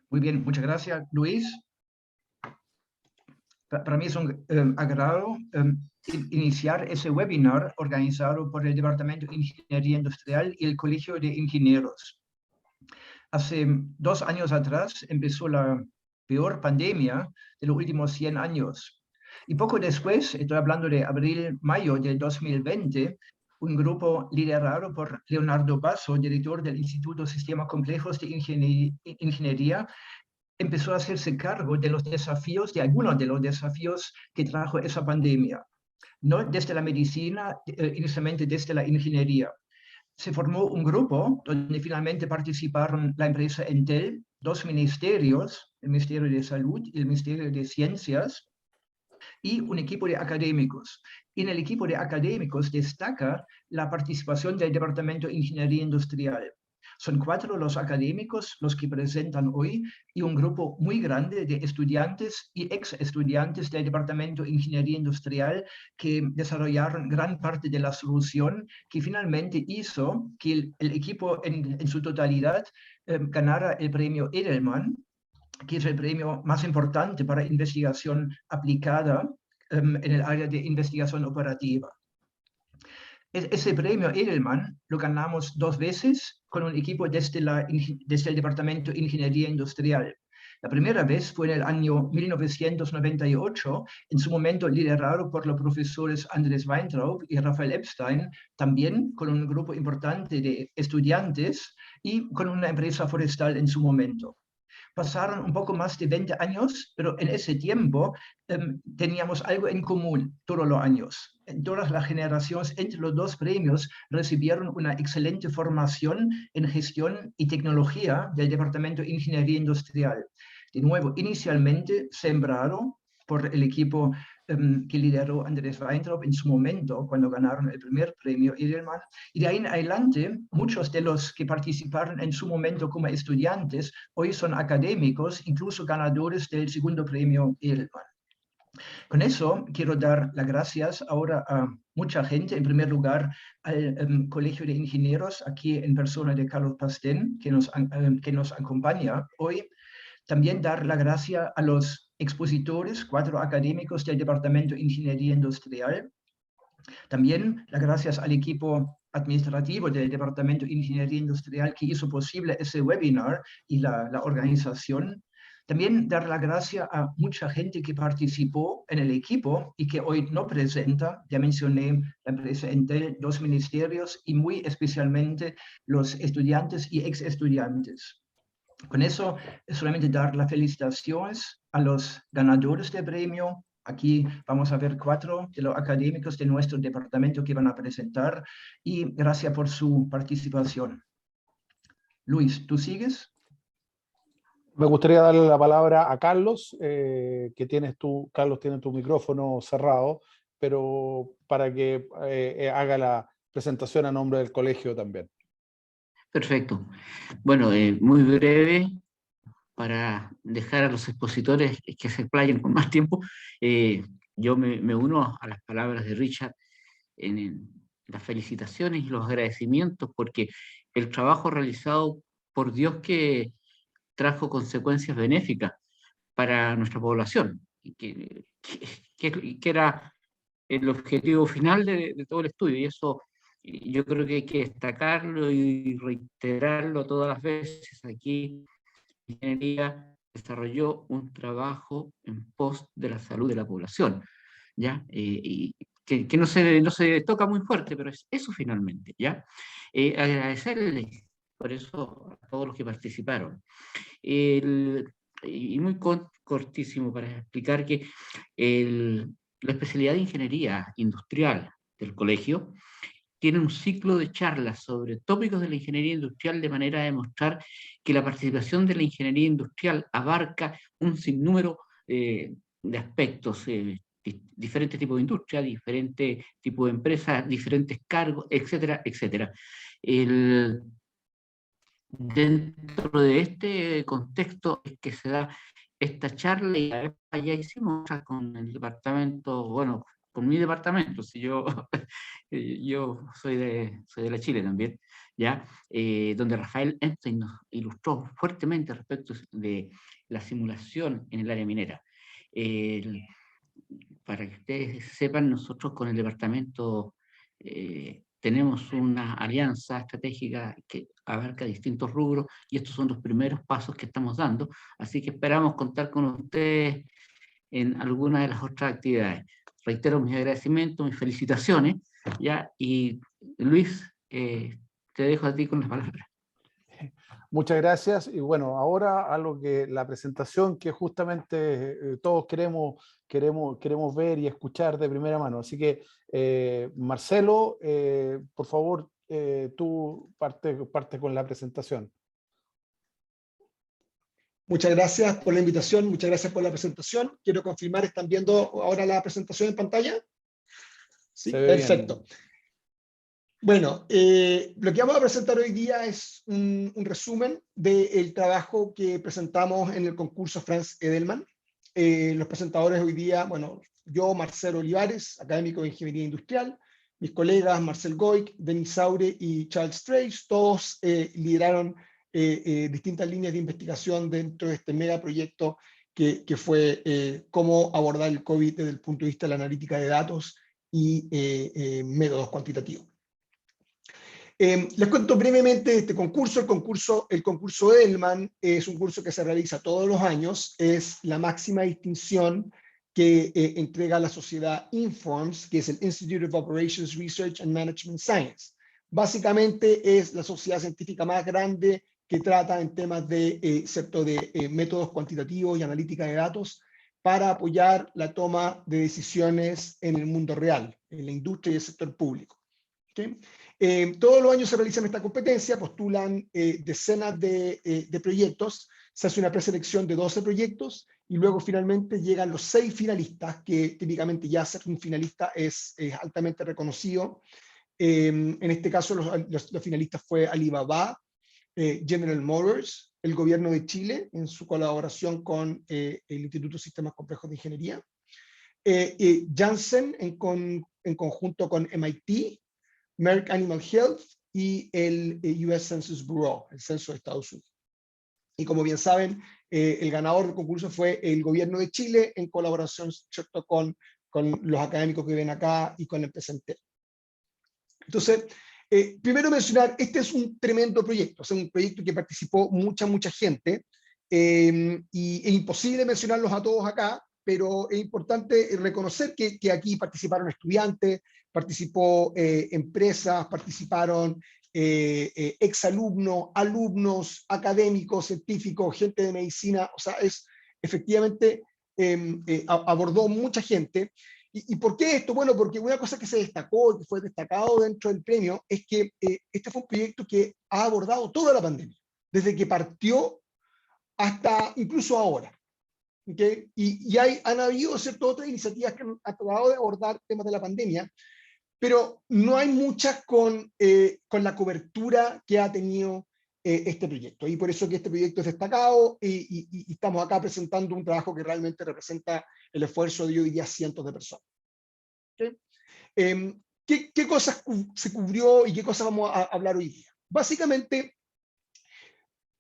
Muy bien, muchas gracias, Luis. Para mí es un agrado iniciar ese webinar organizado por el Departamento de Ingeniería Industrial y el Colegio de Ingenieros. Hace 2 años atrás empezó la peor pandemia de los últimos 100 años. Y poco después, estoy hablando de abril-mayo del 2020, un grupo liderado por Leonardo Basso, director del Instituto de Sistemas Complejos de Ingeniería, empezó a hacerse cargo de los desafíos, de algunos de los desafíos que trajo esa pandemia. No desde la medicina, inicialmente desde la ingeniería. Se formó un grupo donde finalmente participaron la empresa Entel, dos ministerios, el Ministerio de Salud y el Ministerio de Ciencias, y un equipo de académicos. Y en el equipo de académicos destaca la participación del Departamento de Ingeniería Industrial. Son 4 los académicos los que presentan hoy y un grupo muy grande de estudiantes y ex estudiantes del Departamento de Ingeniería Industrial que desarrollaron gran parte de la solución que finalmente hizo que el equipo en su totalidad ganara el premio Edelman, que es el premio más importante para investigación aplicada en el área de investigación operativa. Ese premio Edelman lo ganamos 2 veces con un equipo desde el Departamento de Ingeniería Industrial. La primera vez fue en el año 1998, en su momento liderado por los profesores Andrés Weintraub y Rafael Epstein, también con un grupo importante de estudiantes y con una empresa forestal en su momento. Pasaron un poco más de 20 años, pero en ese tiempo teníamos algo en común todos los años. En todas las generaciones entre los dos premios recibieron una excelente formación en gestión y tecnología del Departamento de Ingeniería Industrial. De nuevo, inicialmente sembrado por el equipo que lideró Andrés Weintraub en su momento, cuando ganaron el primer premio Edelman. Y de ahí en adelante, muchos de los que participaron en su momento como estudiantes, hoy son académicos, incluso ganadores del segundo premio Edelman. Con eso quiero dar las gracias ahora a mucha gente, en primer lugar al Colegio de Ingenieros, aquí en persona de Carlos Pastén, que nos acompaña hoy. También dar la gracia a los expositores, 4 académicos del Departamento de Ingeniería Industrial. También las gracias al equipo administrativo del Departamento de Ingeniería Industrial que hizo posible ese webinar y la organización. También dar la gracia a mucha gente que participó en el equipo y que hoy no presenta. Ya mencioné la empresa Entel, 2 ministerios y muy especialmente los estudiantes y ex estudiantes. Con eso, solamente dar las felicitaciones a los ganadores del premio. Aquí vamos a ver 4 de los académicos de nuestro departamento que van a presentar y gracias por su participación. Luis, ¿tú sigues? Me gustaría darle la palabra a Carlos, Carlos, tiene tu micrófono cerrado, pero para que haga la presentación a nombre del colegio también. Perfecto. Bueno, muy breve, para dejar a los expositores que se explayen con más tiempo. Yo me uno a las palabras de Richard en las felicitaciones y los agradecimientos, porque el trabajo realizado, por Dios que trajo consecuencias benéficas para nuestra población, que era el objetivo final de todo el estudio, y eso yo creo que hay que destacarlo y reiterarlo todas las veces. Aquí ingeniería desarrolló un trabajo en pos de la salud de la población, ¿ya? Y que no se toca muy fuerte, pero es eso finalmente, ¿ya? Agradecerles por eso a todos los que participaron. Y muy cortísimo para explicar que la especialidad de ingeniería industrial del colegio tiene un ciclo de charlas sobre tópicos de la ingeniería industrial de manera a demostrar que la participación de la ingeniería industrial abarca un sinnúmero de aspectos, diferentes tipos de industria, diferentes tipos de empresas, diferentes cargos, etcétera, etcétera. Dentro de este contexto es que se da esta charla, y ya hicimos con el departamento, bueno, con mi departamento, si yo, yo soy de la Chile también, ¿ya? Donde Rafael Einstein nos ilustró fuertemente respecto de la simulación en el área minera. Para que ustedes sepan, nosotros con el departamento tenemos una alianza estratégica que abarca distintos rubros y estos son los primeros pasos que estamos dando, así que esperamos contar con ustedes en alguna de las otras actividades. Reitero mis agradecimientos, mis felicitaciones, ¿ya? Y Luis, te dejo a ti con las palabras. Muchas gracias. Y bueno, ahora a lo que la presentación que justamente todos queremos ver y escuchar de primera mano. Así que, Marcelo, por favor, tú parte con la presentación. Muchas gracias por la invitación, muchas gracias por la presentación. Quiero confirmar, ¿están viendo ahora la presentación en pantalla? Sí, perfecto. Bien. Bueno, lo que vamos a presentar hoy día es un resumen del trabajo que presentamos en el concurso Franz Edelman. Los presentadores hoy día, bueno, yo, Marcelo Olivares, académico de Ingeniería Industrial, mis colegas Marcel Goic, Denis Saure y Charles Strache, todos lideraron distintas líneas de investigación dentro de este megaproyecto que fue cómo abordar el COVID desde el punto de vista de la analítica de datos y métodos cuantitativos. Les cuento brevemente de este concurso. El concurso Edelman es un curso que se realiza todos los años, es la máxima distinción que entrega la sociedad INFORMS, que es el Institute of Operations Research and Management Science. Básicamente es la sociedad científica más grande que trata en temas de, métodos cuantitativos y analítica de datos para apoyar la toma de decisiones en el mundo real, en la industria y el sector público. ¿Okay? Todos los años se realiza esta competencia, postulan decenas de proyectos, se hace una preselección de 12 proyectos y luego finalmente llegan los 6 finalistas, que típicamente ya ser un finalista es altamente reconocido. En este caso los finalistas fue Alibaba, General Motors, el gobierno de Chile en su colaboración con el Instituto de Sistemas Complejos de Ingeniería, Janssen en conjunto con MIT, Merck Animal Health y el US Census Bureau, el censo de Estados Unidos. Y como bien saben, el ganador del concurso fue el gobierno de Chile en colaboración, ¿cierto?, con los académicos que ven acá y con el presente. Entonces, primero mencionar, este es un tremendo proyecto, o sea, un proyecto que participó mucha gente, y es imposible mencionarlos a todos acá, pero es importante reconocer que aquí participaron estudiantes, participó empresas, participaron exalumnos, alumnos, académicos, científicos, gente de medicina, o sea, efectivamente abordó mucha gente. ¿Y por qué esto? Bueno, porque una cosa que se destacó, que fue destacado dentro del premio, es que este fue un proyecto que ha abordado toda la pandemia, desde que partió hasta incluso ahora. ¿Okay? Y han habido otras iniciativas que han tratado de abordar temas de la pandemia, pero no hay muchas con la cobertura que ha tenido este proyecto. Y por eso que este proyecto es destacado y estamos acá presentando un trabajo que realmente representa el esfuerzo de hoy día cientos de personas. ¿Okay? ¿Qué cosas se cubrió y qué cosas vamos a hablar hoy día? Básicamente,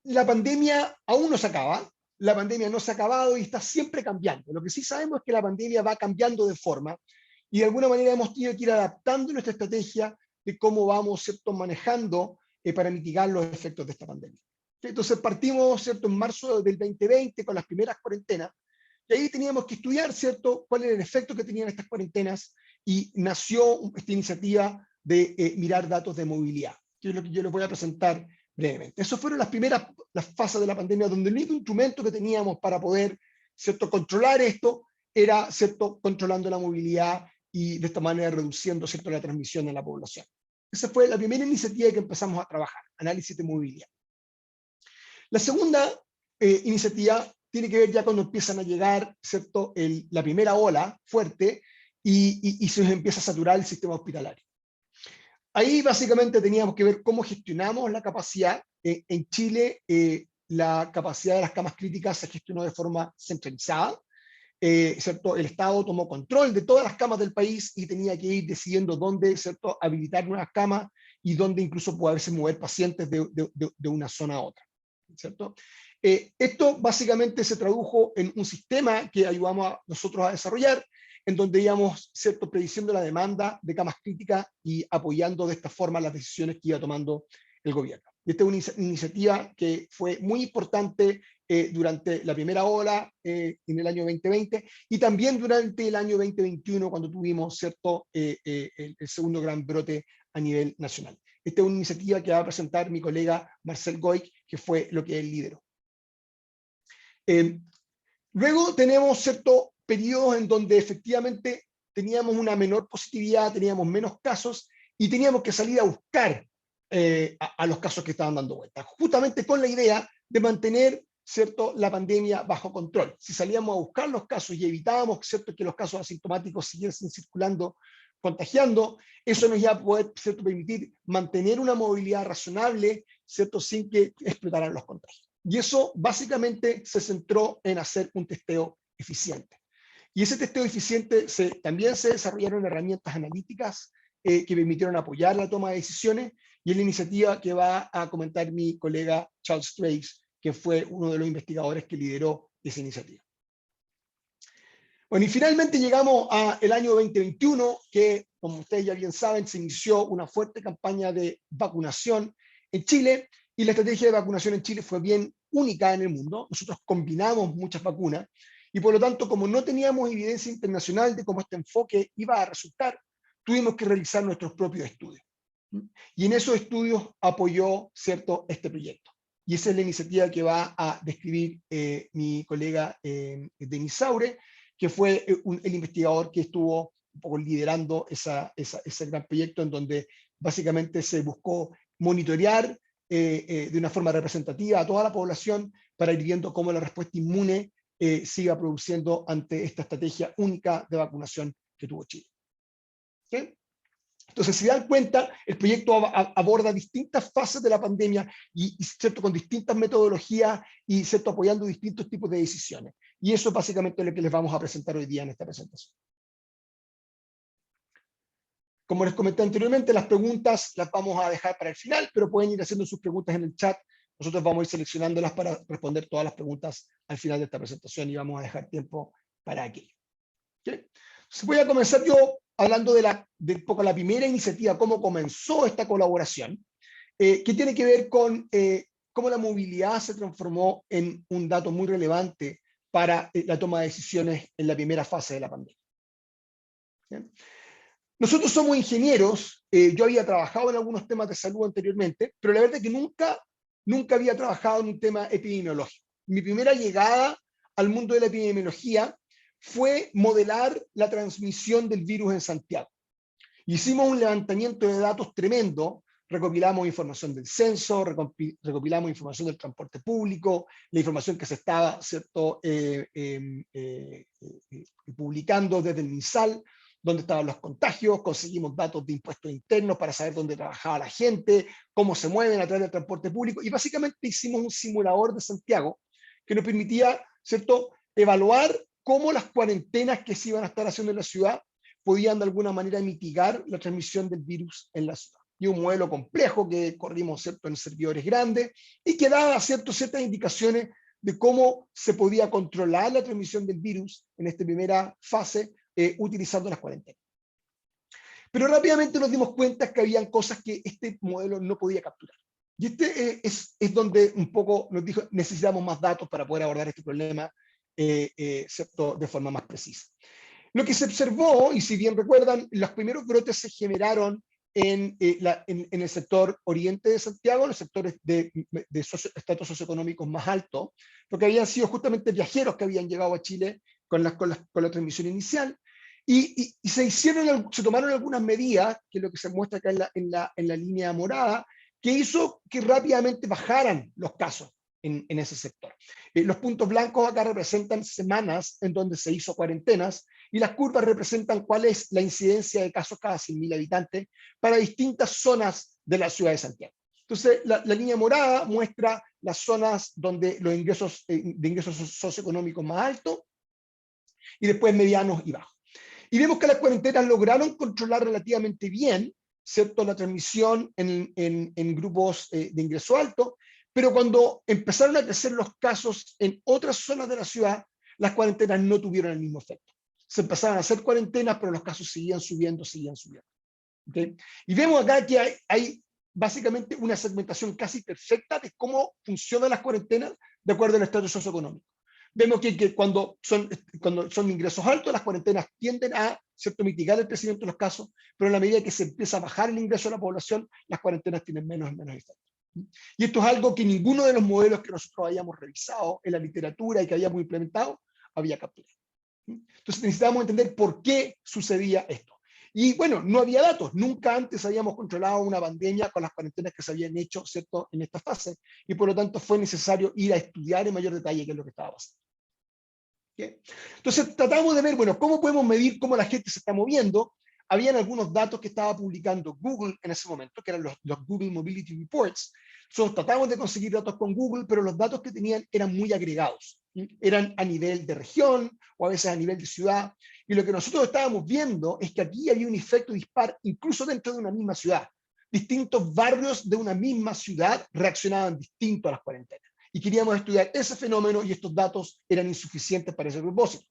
la pandemia aún no se acaba. La pandemia no se ha acabado y está siempre cambiando. Lo que sí sabemos es que la pandemia va cambiando de forma y de alguna manera hemos tenido que ir adaptando nuestra estrategia de cómo vamos, ¿cierto?, manejando para mitigar los efectos de esta pandemia. Entonces partimos, ¿cierto?, en marzo del 2020 con las primeras cuarentenas y ahí teníamos que estudiar, ¿cierto?, cuál era el efecto que tenían estas cuarentenas y nació esta iniciativa de mirar datos de movilidad, que es lo que yo les voy a presentar brevemente. Esas fueron las fases de la pandemia donde el único instrumento que teníamos para poder, ¿cierto?, controlar esto era, ¿cierto?, controlando la movilidad y de esta manera reduciendo, ¿cierto?, la transmisión en la población. Esa fue la primera iniciativa que empezamos a trabajar, análisis de movilidad. La segunda iniciativa tiene que ver ya cuando empiezan a llegar, ¿cierto?, la primera ola fuerte y se empieza a saturar el sistema hospitalario. Ahí básicamente teníamos que ver cómo gestionamos la capacidad. En Chile, la capacidad de las camas críticas se gestionó de forma centralizada. ¿Cierto? El Estado tomó control de todas las camas del país y tenía que ir decidiendo dónde, ¿cierto?, habilitar nuevas camas y donde incluso poderse mover pacientes de una zona a otra, ¿cierto? Esto básicamente se tradujo en un sistema que ayudamos nosotros a desarrollar, en donde íbamos, ¿cierto?, prediciendo la demanda de camas críticas y apoyando de esta forma las decisiones que iba tomando el gobierno. Esta es una iniciativa que fue muy importante durante la primera ola en el año 2020 y también durante el año 2021 cuando tuvimos, ¿cierto?, el segundo gran brote a nivel nacional. Esta es una iniciativa que va a presentar mi colega Marcel Goic, que fue lo que él lideró. Luego tenemos ciertos periodos en donde efectivamente teníamos una menor positividad, teníamos menos casos y teníamos que salir a buscar a los casos que estaban dando vuelta, justamente con la idea de mantener, ¿cierto?, la pandemia bajo control. Si salíamos a buscar los casos y evitábamos, ¿cierto?, que los casos asintomáticos siguiesen circulando, contagiando, eso nos iba a poder, ¿cierto?, permitir mantener una movilidad razonable, ¿cierto?, sin que explotaran los contagios. Y eso básicamente se centró en hacer un testeo eficiente. Y ese testeo eficiente también se desarrollaron herramientas analíticas que permitieron apoyar la toma de decisiones, y es la iniciativa que va a comentar mi colega Charles Trace, que fue uno de los investigadores que lideró esa iniciativa. Bueno, y finalmente llegamos al año 2021, que, como ustedes ya bien saben, se inició una fuerte campaña de vacunación en Chile, y la estrategia de vacunación en Chile fue bien única en el mundo. Nosotros combinamos muchas vacunas, y por lo tanto, como no teníamos evidencia internacional de cómo este enfoque iba a resultar, tuvimos que realizar nuestros propios estudios. Y en esos estudios apoyó, ¿cierto?, este proyecto. Y esa es la iniciativa que va a describir mi colega Denis Saure, que fue el investigador que estuvo un poco liderando ese gran proyecto, en donde básicamente se buscó monitorear de una forma representativa a toda la población para ir viendo cómo la respuesta inmune siga produciendo ante esta estrategia única de vacunación que tuvo Chile. ¿Okay? Entonces, si dan cuenta, el proyecto aborda distintas fases de la pandemia y ¿cierto?, con distintas metodologías y ¿cierto?, apoyando distintos tipos de decisiones. Y eso básicamente es lo que les vamos a presentar hoy día en esta presentación. Como les comenté anteriormente, las preguntas las vamos a dejar para el final, pero pueden ir haciendo sus preguntas en el chat. Nosotros vamos a ir seleccionándolas para responder todas las preguntas al final de esta presentación y vamos a dejar tiempo para aquello. ¿Okay? Entonces voy a comenzar yo hablando de un poco la primera iniciativa, cómo comenzó esta colaboración, que tiene que ver con cómo la movilidad se transformó en un dato muy relevante para la toma de decisiones en la primera fase de la pandemia. ¿Okay? Nosotros somos ingenieros, yo había trabajado en algunos temas de salud anteriormente, pero la verdad es que nunca había trabajado en un tema epidemiológico. Mi primera llegada al mundo de la epidemiología fue modelar la transmisión del virus en Santiago. Hicimos un levantamiento de datos tremendo, recopilamos información del censo, recopilamos información del transporte público, la información que se estaba, ¿cierto?, publicando desde el MinSal, dónde estaban los contagios, conseguimos datos de impuestos internos para saber dónde trabajaba la gente, cómo se mueven a través del transporte público, y básicamente hicimos un simulador de Santiago que nos permitía, ¿cierto?, evaluar cómo las cuarentenas que se iban a estar haciendo en la ciudad podían de alguna manera mitigar la transmisión del virus en la ciudad. Y un modelo complejo que corrimos, ¿cierto?, en servidores grandes y que daba, ¿cierto?, ciertas indicaciones de cómo se podía controlar la transmisión del virus en esta primera fase utilizando las cuarentenas. Pero rápidamente nos dimos cuenta que habían cosas que este modelo no podía capturar. Y es donde un poco nos dijo, necesitamos más datos para poder abordar este problema ¿cierto?, de forma más precisa. Lo que se observó, y si bien recuerdan, los primeros brotes se generaron en el sector oriente de Santiago, en los sectores de estatus socioeconómicos más altos, porque habían sido justamente viajeros que habían llegado a Chile con la transmisión inicial, y se tomaron algunas medidas, que es lo que se muestra acá en la línea morada, que hizo que rápidamente bajaran los casos en ese sector. Los puntos blancos acá representan semanas en donde se hizo cuarentenas, y las curvas representan cuál es la incidencia de casos cada 100.000 habitantes para distintas zonas de la ciudad de Santiago. Entonces, la línea morada muestra las zonas donde los ingresos de ingresos socioeconómicos más altos, y después medianos y bajos. Y vemos que las cuarentenas lograron controlar relativamente bien, ¿cierto?, la transmisión en grupos de ingreso alto, pero cuando empezaron a crecer los casos en otras zonas de la ciudad, las cuarentenas no tuvieron el mismo efecto. Se empezaron a hacer cuarentenas, pero los casos seguían subiendo, ¿okay? Y vemos acá que hay básicamente una segmentación casi perfecta de cómo funcionan las cuarentenas de acuerdo al estatus socioeconómico. Vemos que cuando son ingresos altos, las cuarentenas tienden a, ¿cierto?, mitigar el crecimiento de los casos, pero en la medida que se empieza a bajar el ingreso de la población, las cuarentenas tienen menos efecto. Y esto es algo que ninguno de los modelos que nosotros habíamos revisado en la literatura y que habíamos implementado había capturado. Entonces necesitábamos entender por qué sucedía esto. Y bueno, no había datos. Nunca antes habíamos controlado una pandemia con las cuarentenas que se habían hecho, ¿cierto?, en esta fase. Y por lo tanto fue necesario ir a estudiar en mayor detalle qué es lo que estaba pasando. ¿Okay? Entonces tratamos de ver, bueno, cómo podemos medir cómo la gente se está moviendo. Habían algunos datos que estaba publicando Google en ese momento, que eran los Google Mobility Reports. Nosotros tratamos de conseguir datos con Google, pero los datos que tenían eran muy agregados. Eran a nivel de región o a veces a nivel de ciudad. Y lo que nosotros estábamos viendo es que aquí había un efecto dispar incluso dentro de una misma ciudad. Distintos barrios de una misma ciudad reaccionaban distinto a las cuarentenas. Y queríamos estudiar ese fenómeno y estos datos eran insuficientes para ese propósito.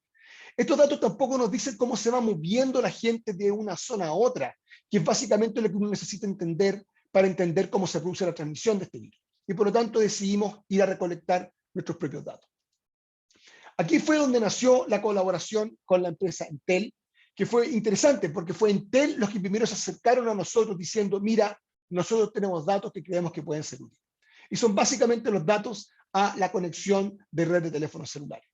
Estos datos tampoco nos dicen cómo se va moviendo la gente de una zona a otra, que es básicamente lo que uno necesita entender para entender cómo se produce la transmisión de este virus. Y por lo tanto decidimos ir a recolectar nuestros propios datos. Aquí fue donde nació la colaboración con la empresa Entel, que fue interesante porque fue Entel los que primero se acercaron a nosotros diciendo, mira, nosotros tenemos datos que creemos que pueden ser útiles. Y son básicamente los datos a la conexión de red de teléfonos celulares.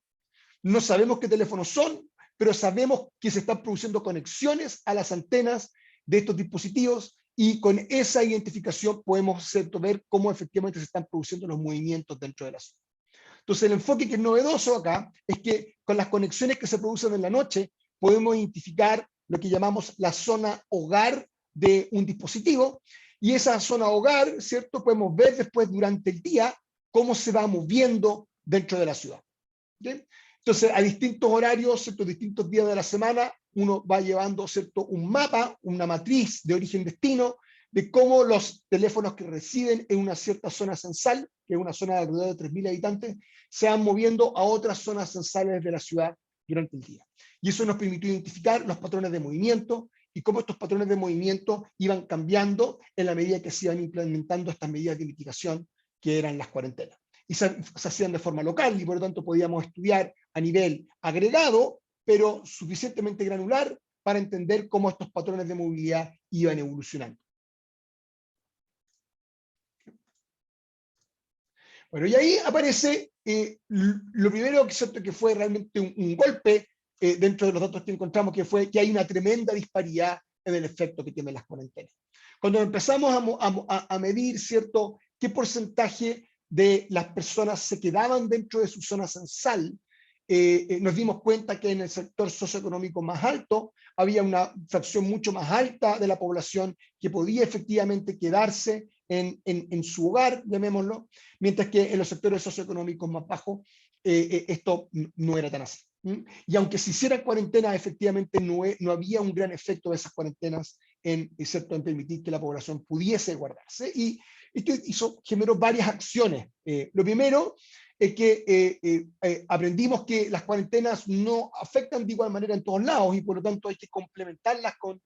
No sabemos qué teléfonos son, pero sabemos que se están produciendo conexiones a las antenas de estos dispositivos y con esa identificación podemos, ¿cierto?, ver cómo efectivamente se están produciendo los movimientos dentro de la ciudad. Entonces el enfoque que es novedoso acá es que con las conexiones que se producen en la noche podemos identificar lo que llamamos la zona hogar de un dispositivo y esa zona hogar, ¿cierto?, podemos ver después durante el día cómo se va moviendo dentro de la ciudad. ¿Okay? Entonces a distintos horarios, ¿cierto?, distintos días de la semana, uno va llevando, ¿cierto?, un mapa, una matriz de origen-destino, de cómo los teléfonos que residen en una cierta zona censal, que es una zona de alrededor de 3.000 habitantes, se van moviendo a otras zonas censales de la ciudad durante el día. Y eso nos permitió identificar los patrones de movimiento y cómo estos patrones de movimiento iban cambiando en la medida que se iban implementando estas medidas de mitigación que eran las cuarentenas. Y se hacían de forma local y por lo tanto podíamos estudiar a nivel agregado, pero suficientemente granular para entender cómo estos patrones de movilidad iban evolucionando. Bueno, y ahí aparece lo primero que fue realmente un golpe dentro de los datos que encontramos, que fue que hay una tremenda disparidad en el efecto que tienen las cuarentenas. Cuando empezamos a medir, ¿cierto?, qué porcentaje de las personas se quedaban dentro de su zona censal, nos dimos cuenta que en el sector socioeconómico más alto había una fracción mucho más alta de la población que podía efectivamente quedarse en su hogar, llamémoslo, mientras que en los sectores socioeconómicos más bajos esto no era tan así. Y aunque se hicieran cuarentenas, efectivamente no había un gran efecto de esas cuarentenas en permitir que la población pudiese guardarse. Y esto generó varias acciones. Lo primero es que aprendimos que las cuarentenas no afectan de igual manera en todos lados y por lo tanto hay que complementarlas con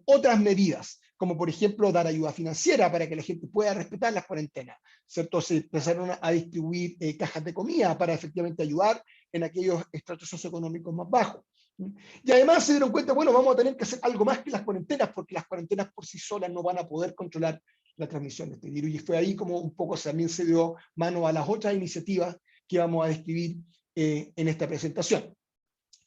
otras medidas, como por ejemplo dar ayuda financiera para que la gente pueda respetar las cuarentenas, ¿cierto? Se empezaron a distribuir cajas de comida para efectivamente ayudar en aquellos estratos socioeconómicos más bajos. Y además se dieron cuenta, bueno, vamos a tener que hacer algo más que las cuarentenas, porque las cuarentenas por sí solas no van a poder controlar la transmisión de este virus. Y fue ahí como un poco también se dio mano a las otras iniciativas que vamos a describir en esta presentación.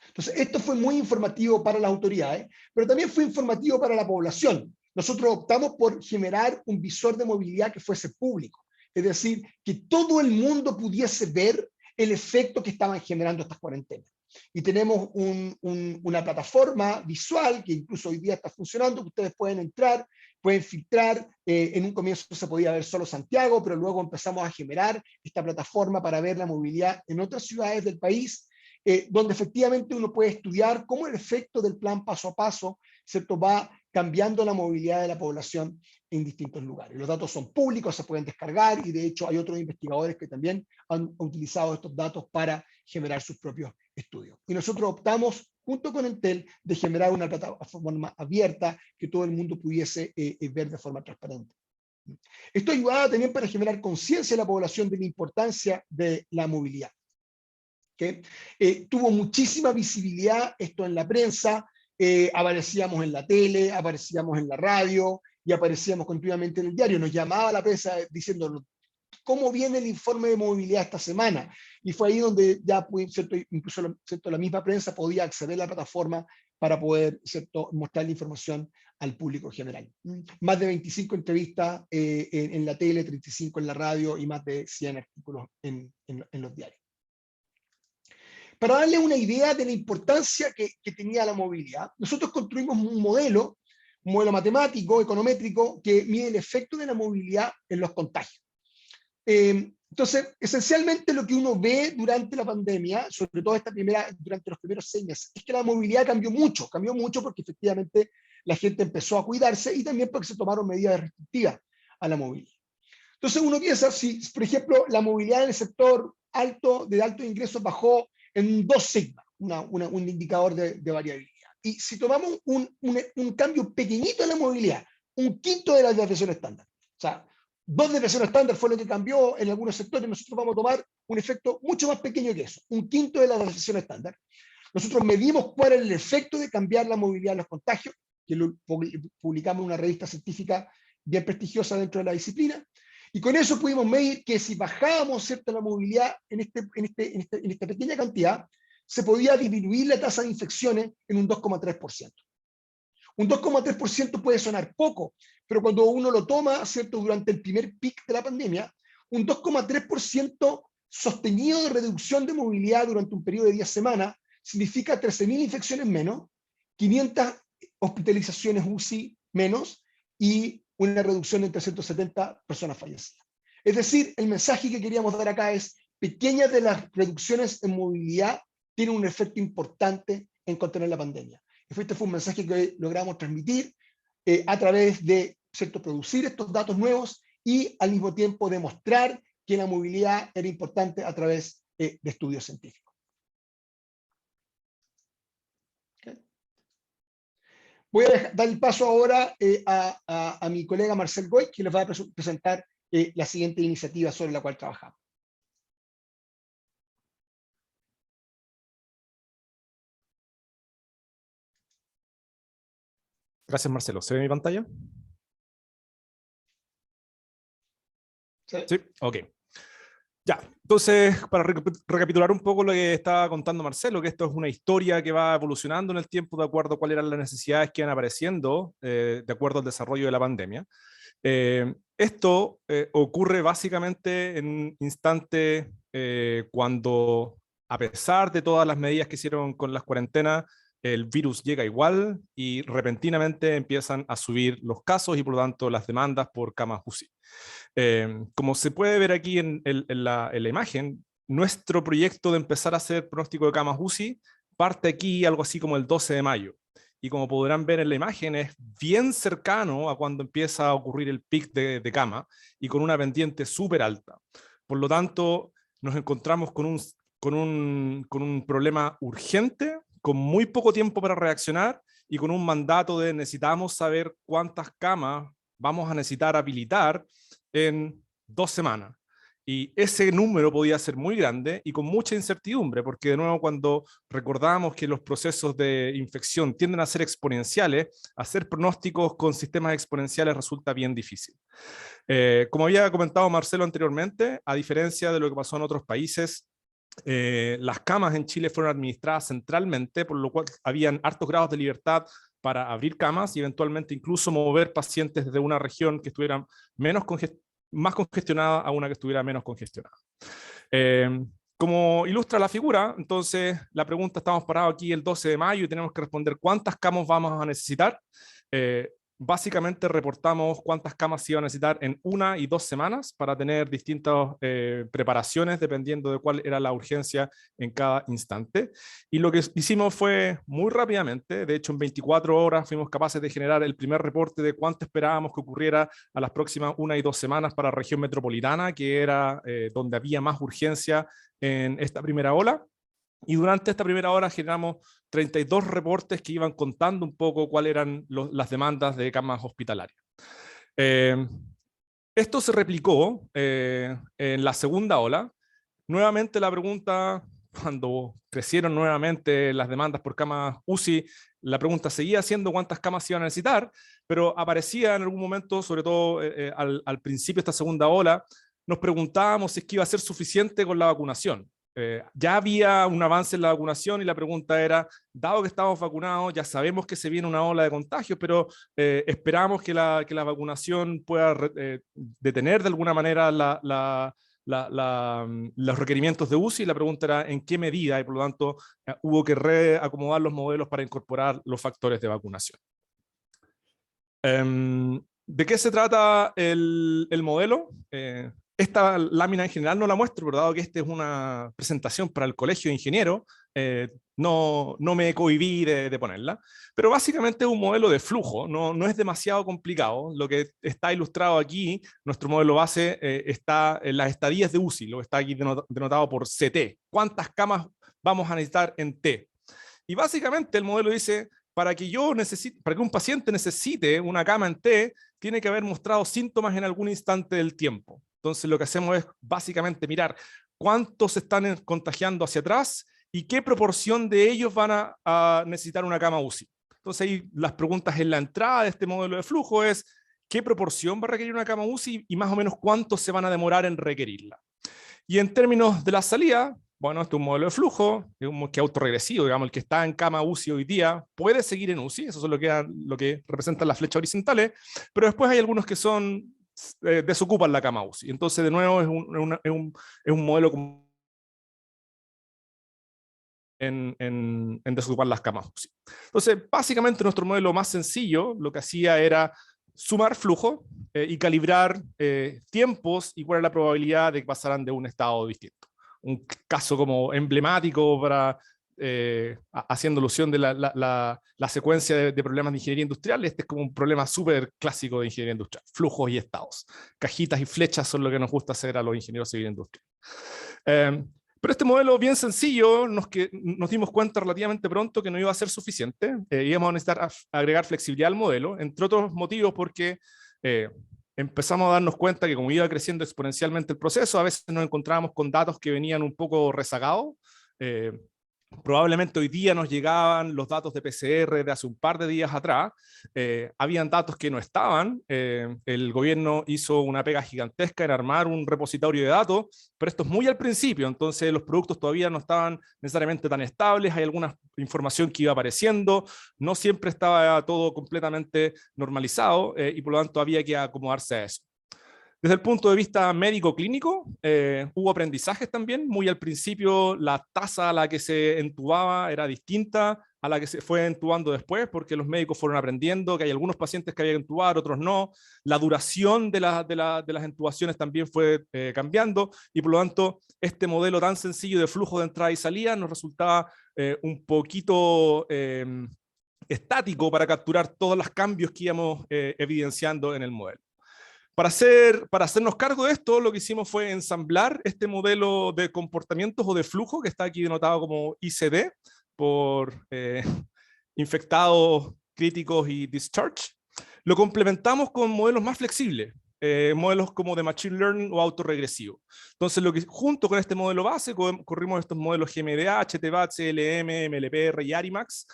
Entonces, esto fue muy informativo para las autoridades, pero también fue informativo para la población. Nosotros optamos por generar un visor de movilidad que fuese público, es decir, que todo el mundo pudiese ver el efecto que estaban generando estas cuarentenas. Y tenemos una plataforma visual que incluso hoy día está funcionando, que ustedes pueden entrar, pueden filtrar. En un comienzo se podía ver solo Santiago, pero luego empezamos a generar esta plataforma para ver la movilidad en otras ciudades del país, donde efectivamente uno puede estudiar cómo el efecto del plan paso a paso, ¿cierto?, va cambiando la movilidad de la población en distintos lugares. Los datos son públicos, se pueden descargar y de hecho hay otros investigadores que también han utilizado estos datos para generar sus propios estudios. Y nosotros optamos, junto con Entel, de generar una plataforma abierta que todo el mundo pudiese ver de forma transparente. Esto ayudaba también para generar conciencia en la población de la importancia de la movilidad. ¿Okay? Tuvo muchísima visibilidad esto en la prensa, aparecíamos en la tele, aparecíamos en la radio y aparecíamos continuamente en el diario. Nos llamaba la prensa diciéndonos cómo viene el informe de movilidad esta semana. Y fue ahí donde ya, ¿cierto? Incluso ¿cierto? La misma prensa podía acceder a la plataforma para poder, ¿cierto? Mostrar la información al público general. Más de 25 entrevistas en la tele, 35 en la radio y más de 100 artículos en los diarios. Para darle una idea de la importancia que tenía la movilidad, nosotros construimos un modelo matemático, econométrico, que mide el efecto de la movilidad en los contagios. Entonces, esencialmente lo que uno ve durante la pandemia, sobre todo durante los primeros 6 meses, es que la movilidad cambió mucho porque efectivamente la gente empezó a cuidarse y también porque se tomaron medidas restrictivas a la movilidad. Entonces uno piensa, si por ejemplo la movilidad en el sector de altos ingresos bajó en 2 sigma, un indicador de variabilidad. Y si tomamos un cambio pequeñito en la movilidad, 1/5 de la desviación estándar, o sea, 2 desviaciones estándar fue lo que cambió en algunos sectores, nosotros vamos a tomar un efecto mucho más pequeño que eso, 1/5 de la desviación estándar. Nosotros medimos cuál era el efecto de cambiar la movilidad en los contagios, que lo publicamos en una revista científica bien prestigiosa dentro de la disciplina, y con eso pudimos medir que si bajábamos, ¿cierto?, la movilidad en esta pequeña cantidad, se podía disminuir la tasa de infecciones en un 2,3%. Un 2,3% puede sonar poco, pero cuando uno lo toma, ¿cierto?, durante el primer pic de la pandemia, un 2,3% sostenido de reducción de movilidad durante un periodo de 10 semanas significa 13.000 infecciones menos, 500 hospitalizaciones UCI menos y una reducción de 370 personas fallecidas. Es decir, el mensaje que queríamos dar acá es: pequeñas de las reducciones en movilidad tienen un efecto importante en contener la pandemia. Este fue un mensaje que logramos transmitir a través de, ¿cierto?, producir estos datos nuevos y al mismo tiempo demostrar que la movilidad era importante a través de estudios científicos. Okay. Voy a dar el paso ahora a mi colega Marcel Goy, que les va a presentar la siguiente iniciativa sobre la cual trabajamos. Gracias, Marcelo. ¿Se ve mi pantalla? Sí, ok. Ya, entonces, para recapitular un poco lo que estaba contando Marcelo, que esto es una historia que va evolucionando en el tiempo de acuerdo a cuáles eran las necesidades que iban apareciendo de acuerdo al desarrollo de la pandemia. Esto ocurre básicamente en un instante cuando, a pesar de todas las medidas que hicieron con las cuarentenas, el virus llega igual y repentinamente empiezan a subir los casos y por lo tanto las demandas por camas UCI. Como se puede ver aquí en la imagen, nuestro proyecto de empezar a hacer pronóstico de camas UCI parte aquí algo así como el 12 de mayo. Y como podrán ver en la imagen, es bien cercano a cuando empieza a ocurrir el pic de cama y con una pendiente súper alta. Por lo tanto, nos encontramos con un problema urgente, con muy poco tiempo para reaccionar y con un mandato de necesitamos saber cuántas camas vamos a necesitar habilitar en 2 semanas. Y ese número podía ser muy grande y con mucha incertidumbre, porque de nuevo cuando recordamos que los procesos de infección tienden a ser exponenciales, hacer pronósticos con sistemas exponenciales resulta bien difícil. Como había comentado Marcelo anteriormente, a diferencia de lo que pasó en otros países, las camas en Chile fueron administradas centralmente, por lo cual habían hartos grados de libertad para abrir camas y eventualmente incluso mover pacientes de una región que estuviera más congestionada a una que estuviera menos congestionada. Como ilustra la figura, entonces la pregunta, estamos parados aquí el 12 de mayo y tenemos que responder cuántas camas vamos a necesitar. básicamente reportamos cuántas camas se iban a necesitar en 1 y 2 semanas para tener distintas preparaciones dependiendo de cuál era la urgencia en cada instante. Y lo que hicimos fue muy rápidamente, de hecho en 24 horas fuimos capaces de generar el primer reporte de cuánto esperábamos que ocurriera a las próximas 1 y 2 semanas para la región metropolitana, que era donde había más urgencia en esta primera ola. Y durante esta primera hora generamos 32 reportes que iban contando un poco cuáles eran las demandas de camas hospitalarias. Esto se replicó en la segunda ola. Nuevamente la pregunta, cuando crecieron nuevamente las demandas por camas UCI, la pregunta seguía siendo cuántas camas se iban a necesitar, pero aparecía en algún momento, sobre todo al principio de esta segunda ola, nos preguntábamos si es que iba a ser suficiente con la vacunación. Ya había un avance en la vacunación y la pregunta era, dado que estamos vacunados, ya sabemos que se viene una ola de contagios, pero esperamos que la vacunación pueda detener de alguna manera los requerimientos de UCI. La pregunta era en qué medida, y por lo tanto hubo que reacomodar los modelos para incorporar los factores de vacunación. ¿De qué se trata el modelo? Esta lámina en general no la muestro, pero dado que esta es una presentación para el Colegio de Ingenieros, no me cohibí de ponerla. Pero básicamente es un modelo de flujo, no es demasiado complicado. Lo que está ilustrado aquí, nuestro modelo base, está en las estadías de UCI, lo que está aquí denotado por CT. ¿Cuántas camas vamos a necesitar en T? Y básicamente el modelo dice, para que un paciente necesite una cama en T, tiene que haber mostrado síntomas en algún instante del tiempo. Entonces lo que hacemos es básicamente mirar cuántos se están contagiando hacia atrás y qué proporción de ellos van a necesitar una cama UCI. Entonces ahí las preguntas en la entrada de este modelo de flujo es qué proporción va a requerir una cama UCI y más o menos cuántos se van a demorar en requerirla. Y en términos de la salida, bueno, este es un modelo de flujo, que es autorregresivo, digamos, el que está en cama UCI hoy día puede seguir en UCI, eso es lo que representan las flechas horizontales, pero después hay algunos que desocupan la cama UCI. Entonces, de nuevo, es un modelo en desocupar las camas UCI. Entonces, básicamente nuestro modelo más sencillo lo que hacía era sumar flujo y calibrar tiempos y cuál es la probabilidad de que pasaran de un estado distinto. Un caso como emblemático para haciendo alusión de la secuencia de problemas de ingeniería industrial, este es como un problema súper clásico de ingeniería industrial, flujos y estados. Cajitas y flechas son lo que nos gusta hacer a los ingenieros civiles industriales. Pero este modelo bien sencillo, nos dimos cuenta relativamente pronto que no iba a ser suficiente, íbamos a necesitar agregar flexibilidad al modelo, entre otros motivos porque empezamos a darnos cuenta que como iba creciendo exponencialmente el proceso, a veces nos encontrábamos con datos que venían un poco rezagados. Probablemente hoy día nos llegaban los datos de PCR de hace un par de días atrás, habían datos que no estaban, el gobierno hizo una pega gigantesca en armar un repositorio de datos, pero esto es muy al principio, entonces los productos todavía no estaban necesariamente tan estables, hay alguna información que iba apareciendo, no siempre estaba todo completamente normalizado y por lo tanto había que acomodarse a eso. Desde el punto de vista médico-clínico, hubo aprendizajes también. Muy al principio, la tasa a la que se entubaba era distinta a la que se fue entubando después, porque los médicos fueron aprendiendo que hay algunos pacientes que había que entubar, otros no. La duración de las entubaciones también fue cambiando, y por lo tanto, este modelo tan sencillo de flujo de entrada y salida nos resultaba un poquito estático para capturar todos los cambios que íbamos evidenciando en el modelo. Para hacernos cargo de esto, lo que hicimos fue ensamblar este modelo de comportamientos o de flujo, que está aquí denotado como ICD, por infectados, críticos y discharge. Lo complementamos con modelos más flexibles, modelos como de Machine Learning o autorregresivo. Entonces, junto con este modelo base, corrimos estos modelos GMDH, TBAT, CLM, MLPR y Arimax,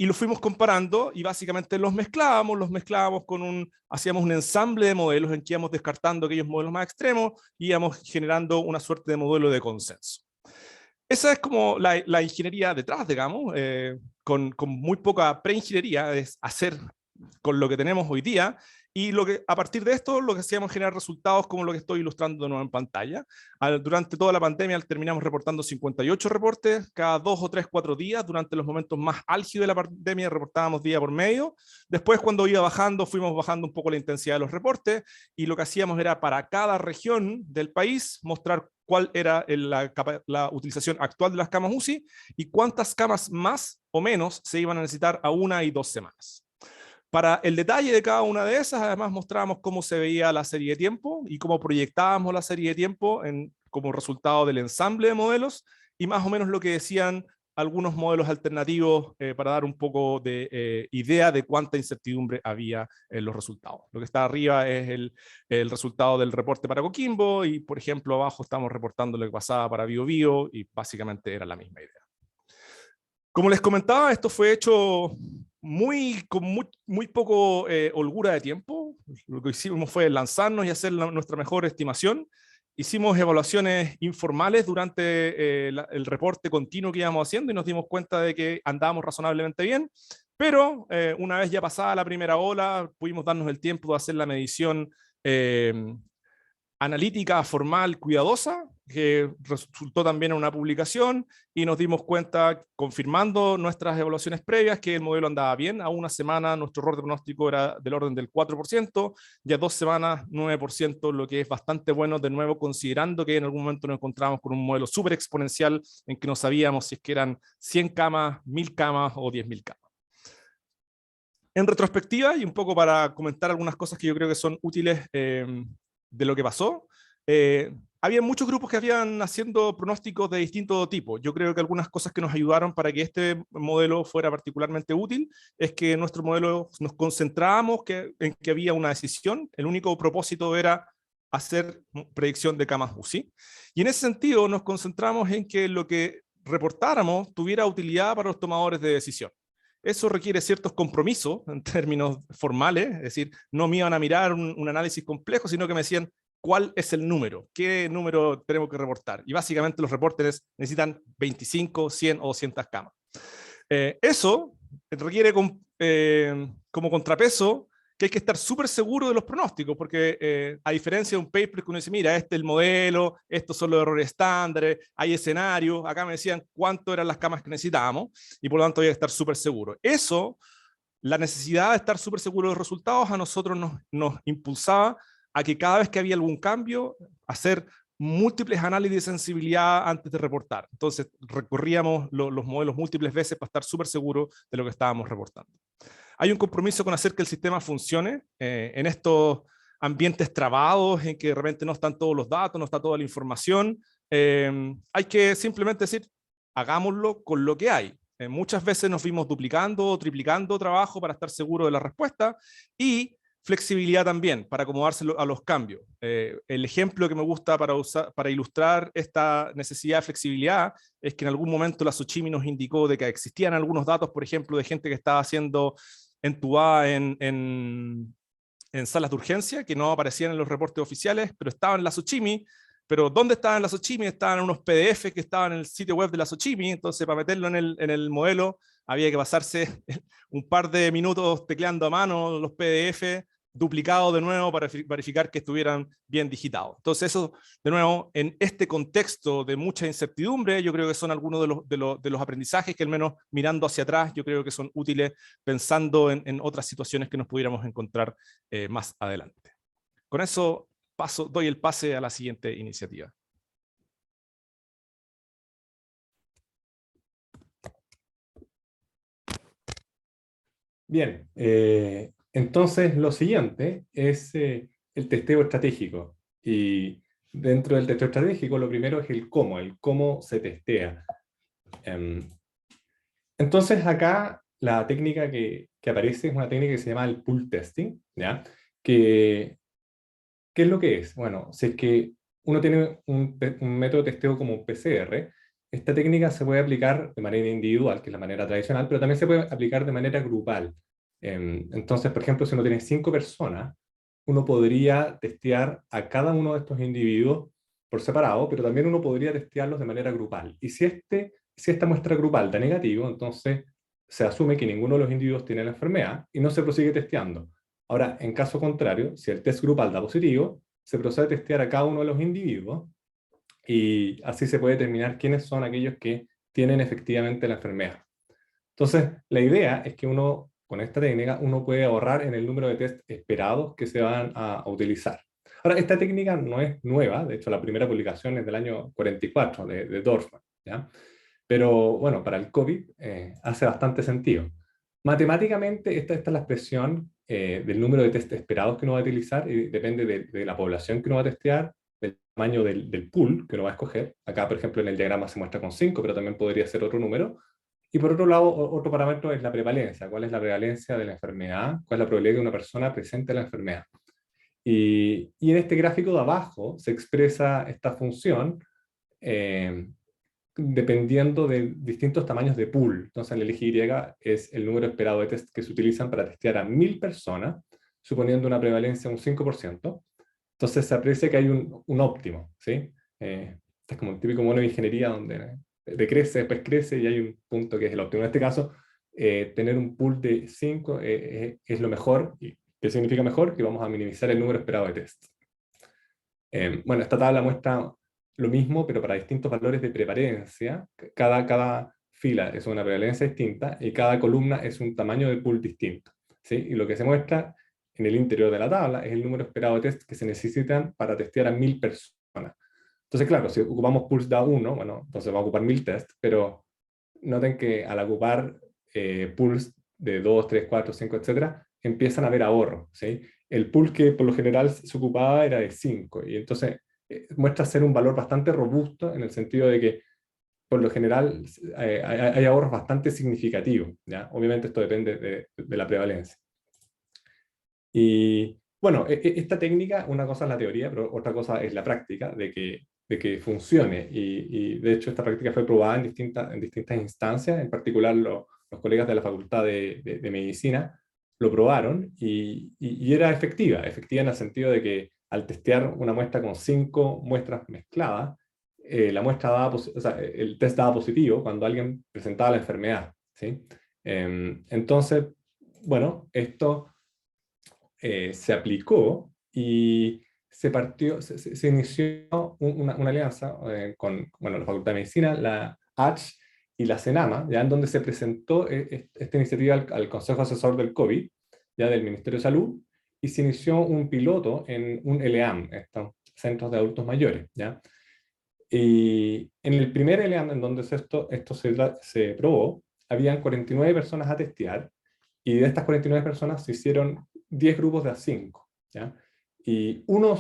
y los fuimos comparando y básicamente los mezclábamos hacíamos un ensamble de modelos en que íbamos descartando aquellos modelos más extremos y íbamos generando una suerte de modelo de consenso. Esa es como la ingeniería detrás, digamos, con muy poca preingeniería, es hacer con lo que tenemos hoy día, Y a partir de esto, lo que hacíamos es generar resultados como lo que estoy ilustrando de nuevo en pantalla. Durante toda la pandemia terminamos reportando 58 reportes, cada 2 o 3, 4 días. Durante los momentos más álgidos de la pandemia reportábamos día por medio. Después, cuando iba bajando, fuimos bajando un poco la intensidad de los reportes, y lo que hacíamos era para cada región del país mostrar cuál era la utilización actual de las camas UCI y cuántas camas más o menos se iban a necesitar a 1 y 2 semanas. Para el detalle de cada una de esas, además mostrábamos cómo se veía la serie de tiempo y cómo proyectábamos la serie de tiempo como resultado del ensamble de modelos, y más o menos lo que decían algunos modelos alternativos para dar un poco de idea de cuánta incertidumbre había en los resultados. Lo que está arriba es el resultado del reporte para Coquimbo, y por ejemplo abajo estamos reportando lo que pasaba para Biobío, y básicamente era la misma idea. Como les comentaba, esto fue hecho con muy poco holgura de tiempo. Lo que hicimos fue lanzarnos y hacer nuestra mejor estimación. Hicimos evaluaciones informales durante el reporte continuo que íbamos haciendo, y nos dimos cuenta de que andábamos razonablemente bien, pero una vez ya pasada la primera ola, pudimos darnos el tiempo de hacer la medición analítica, formal, cuidadosa, que resultó también en una publicación, y nos dimos cuenta, confirmando nuestras evaluaciones previas, que el modelo andaba bien. A 1 semana nuestro error de pronóstico era del orden del 4%, y a 2 semanas 9%, lo que es bastante bueno, de nuevo considerando que en algún momento nos encontramos con un modelo súper exponencial en que no sabíamos si es que eran 100 camas, 1000 camas o 10.000 camas. En retrospectiva, y un poco para comentar algunas cosas que yo creo que son útiles de lo que pasó, había muchos grupos que habían haciendo pronósticos de distinto tipo. Yo creo que algunas cosas que nos ayudaron para que este modelo fuera particularmente útil es que en nuestro modelo nos concentrábamos en que había una decisión. El único propósito era hacer predicción de camas UCI. Y en ese sentido nos concentramos en que lo que reportáramos tuviera utilidad para los tomadores de decisión. Eso requiere ciertos compromisos en términos formales, es decir, no me iban a mirar un análisis complejo, sino que me decían cuál es el número, qué número tenemos que reportar. Y básicamente los reportes necesitan 25, 100 o 200 camas. Eso requiere como contrapeso que hay que estar súper seguro de los pronósticos, porque a diferencia de un paper que uno dice, mira, este es el modelo, estos son los errores estándares, hay escenarios, acá me decían cuánto eran las camas que necesitábamos, y por lo tanto había que estar súper seguro. Eso, la necesidad de estar súper seguro de los resultados, a nosotros nos impulsaba a que cada vez que había algún cambio, hacer múltiples análisis de sensibilidad antes de reportar. Entonces recorríamos los modelos múltiples veces para estar súper seguros de lo que estábamos reportando. Hay un compromiso con hacer que el sistema funcione en estos ambientes trabados, en que de repente no están todos los datos, no está toda la información. Hay que simplemente decir, hagámoslo con lo que hay. Muchas veces nos vimos duplicando o triplicando trabajo para estar seguros de la respuesta, y flexibilidad también, para acomodarse a los cambios. El ejemplo que me gusta para ilustrar esta necesidad de flexibilidad es que en algún momento la Xochimilco nos indicó de que existían algunos datos, por ejemplo, de gente que estaba siendo entubada en salas de urgencia, que no aparecían en los reportes oficiales, pero estaban en la Xochimilco. Pero ¿dónde estaban las Xochimilco? Estaban en unos PDF que estaban en el sitio web de la Xochimilco. Entonces, para meterlo en el modelo, había que pasarse un par de minutos tecleando a mano los PDF, duplicados de nuevo para verificar que estuvieran bien digitados. Entonces, eso, de nuevo, en este contexto de mucha incertidumbre, yo creo que son algunos de los aprendizajes que, al menos mirando hacia atrás, yo creo que son útiles pensando en otras situaciones que nos pudiéramos encontrar más adelante. Con eso doy el pase a la siguiente iniciativa. Bien, entonces lo siguiente es el testeo estratégico. Y dentro del testeo estratégico lo primero es el cómo se testea. Entonces acá la técnica que aparece es una técnica que se llama el pool testing, ¿ya? ¿Qué es lo que es? Bueno, si es que uno tiene un método de testeo como un PCR, esta técnica se puede aplicar de manera individual, que es la manera tradicional, pero también se puede aplicar de manera grupal. Entonces, por ejemplo, si uno tiene 5 personas, uno podría testear a cada uno de estos individuos por separado, pero también uno podría testearlos de manera grupal. Y si esta muestra grupal da negativo, entonces se asume que ninguno de los individuos tiene la enfermedad y no se prosigue testeando. Ahora, en caso contrario, si el test grupal da positivo, se procede a testear a cada uno de los individuos y así se puede determinar quiénes son aquellos que tienen efectivamente la enfermedad. Entonces, la idea es que uno, con esta técnica, uno puede ahorrar en el número de test esperados que se van a utilizar. Ahora, esta técnica no es nueva, de hecho la primera publicación es del año 44 de Dorfman, ¿ya? Pero bueno, para el COVID hace bastante sentido. Matemáticamente, esta es la expresión del número de test esperados que uno va a utilizar y depende de la población que uno va a testear, del tamaño del pool que uno va a escoger. Acá, por ejemplo, en el diagrama se muestra con 5, pero también podría ser otro número. Y por otro lado, otro parámetro es la prevalencia. ¿Cuál es la prevalencia de la enfermedad? ¿Cuál es la probabilidad de que una persona presente la enfermedad? Y en este gráfico de abajo se expresa esta función dependiendo de distintos tamaños de pool. Entonces, el eje Y es el número esperado de test que se utilizan para testear a 1000 personas, suponiendo una prevalencia de un 5%. Entonces, se aprecia que hay un óptimo, ¿sí? Este es como el típico modelo de ingeniería donde decrece, después crece y hay un punto que es el óptimo. En este caso, tener un pool de 5 es lo mejor. ¿Y qué significa mejor? Que vamos a minimizar el número esperado de test. Bueno, esta tabla muestra lo mismo, pero para distintos valores de prevalencia. Cada fila es una prevalencia distinta y cada columna es un tamaño de pool distinto, ¿sí? Y lo que se muestra en el interior de la tabla es el número esperado de test que se necesitan para testear a 1000 personas. Entonces, claro, si ocupamos pools de A1, bueno, entonces va a ocupar 1000 tests, pero noten que al ocupar pools de 2, 3, 4, 5, etcétera, empiezan a haber ahorros, ¿sí? El pool que por lo general se ocupaba era de 5, y entonces muestra ser un valor bastante robusto en el sentido de que por lo general hay ahorros bastante significativos, ¿ya? Obviamente esto depende de la prevalencia. Y bueno, esta técnica, una cosa es la teoría, pero otra cosa es la práctica, de que funcione. Y de hecho esta práctica fue probada en distintas instancias, en particular los colegas de la Facultad de Medicina lo probaron y era efectiva en el sentido de que al testear una muestra con 5 muestras mezcladas, la muestra daba, o sea, el test daba positivo cuando alguien presentaba la enfermedad, ¿sí? Entonces, bueno, esto se aplicó y se inició una alianza con la Facultad de Medicina, la ACH y la CENAMA, ya en donde se presentó esta iniciativa al Consejo Asesor del COVID, ya del Ministerio de Salud, y se inició un piloto en un LEAM, estos centros de adultos mayores, ¿ya? Y en el primer LEAM en donde esto se probó, habían 49 personas a testear, y de estas 49 personas se hicieron 10 grupos de A5, ¿ya? Y uno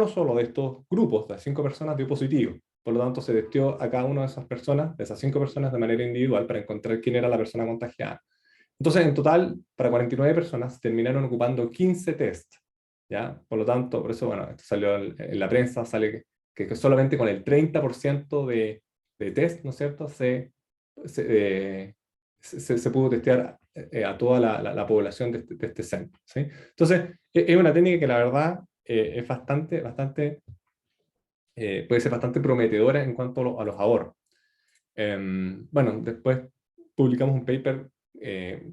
solo de estos grupos de A5 personas dio positivo. Por lo tanto, se testeó a cada una de esas personas, de esas 5 personas, de manera individual para encontrar quién era la persona contagiada. Entonces, en total, para 49 personas, terminaron ocupando 15 test, ¿ya? Por lo tanto, por eso, bueno, esto salió en la prensa, sale que solamente con el 30% de test, ¿no es cierto?, se pudo testear a toda la población de este centro, ¿sí? Entonces, es una técnica que la verdad es puede ser bastante prometedora en cuanto a los ahorros. Bueno, después publicamos un paper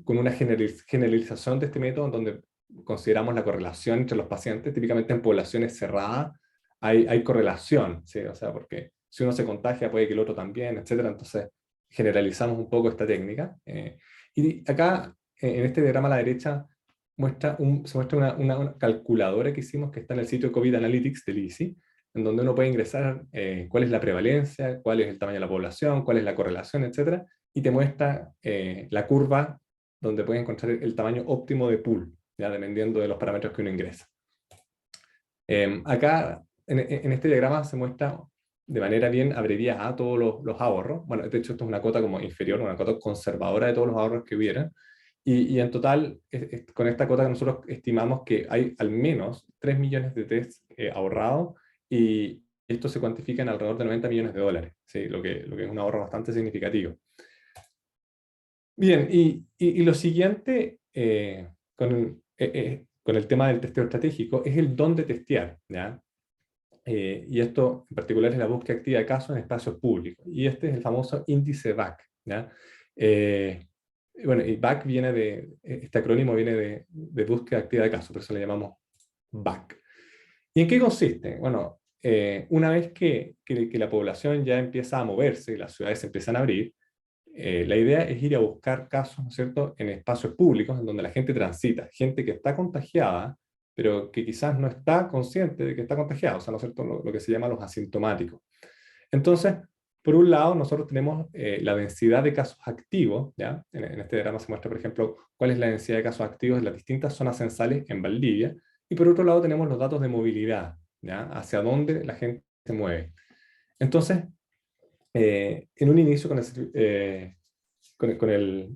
con una generalización de este método, en donde consideramos la correlación entre los pacientes. Típicamente en poblaciones cerradas hay correlación, ¿sí? O sea, porque si uno se contagia puede que el otro también, etcétera. Entonces generalizamos un poco esta técnica. Y acá, en este diagrama a la derecha, se muestra una calculadora que hicimos que está en el sitio COVID Analytics del ICI, en donde uno puede ingresar cuál es la prevalencia, cuál es el tamaño de la población, cuál es la correlación, etcétera, y te muestra la curva donde puedes encontrar el tamaño óptimo de pool, ya dependiendo de los parámetros que uno ingresa. Acá, en este diagrama se muestra de manera bien abreviada todos los ahorros. Bueno, de hecho esto es una cota como inferior, una cota conservadora de todos los ahorros que hubiera. Y en total, con esta cota nosotros estimamos que hay al menos 3 millones de tests ahorrados, y esto se cuantifica en alrededor de 90 millones de dólares, ¿sí? Lo que es un ahorro bastante significativo. Bien, y lo siguiente con el tema del testeo estratégico es el dónde testear, ¿ya? Y esto en particular es la búsqueda activa de casos en espacios públicos, y este es el famoso índice VAC, ¿ya? Bueno, y BAC viene este acrónimo viene de búsqueda activa de casos, por eso le llamamos BAC. ¿Y en qué consiste? Bueno, una vez que la población ya empieza a moverse y las ciudades se empiezan a abrir, la idea es ir a buscar casos, ¿no es cierto?, en espacios públicos en donde la gente transita, gente que está contagiada, pero que quizás no está consciente de que está contagiada, o sea, ¿no es cierto?, lo que se llama los asintomáticos. Entonces, por un lado, nosotros tenemos la densidad de casos activos, ¿ya? En este diagrama se muestra, por ejemplo, cuál es la densidad de casos activos en las distintas zonas censales en Valdivia, y por otro lado tenemos los datos de movilidad, ¿ya? Hacia dónde la gente se mueve. Entonces, en un inicio con el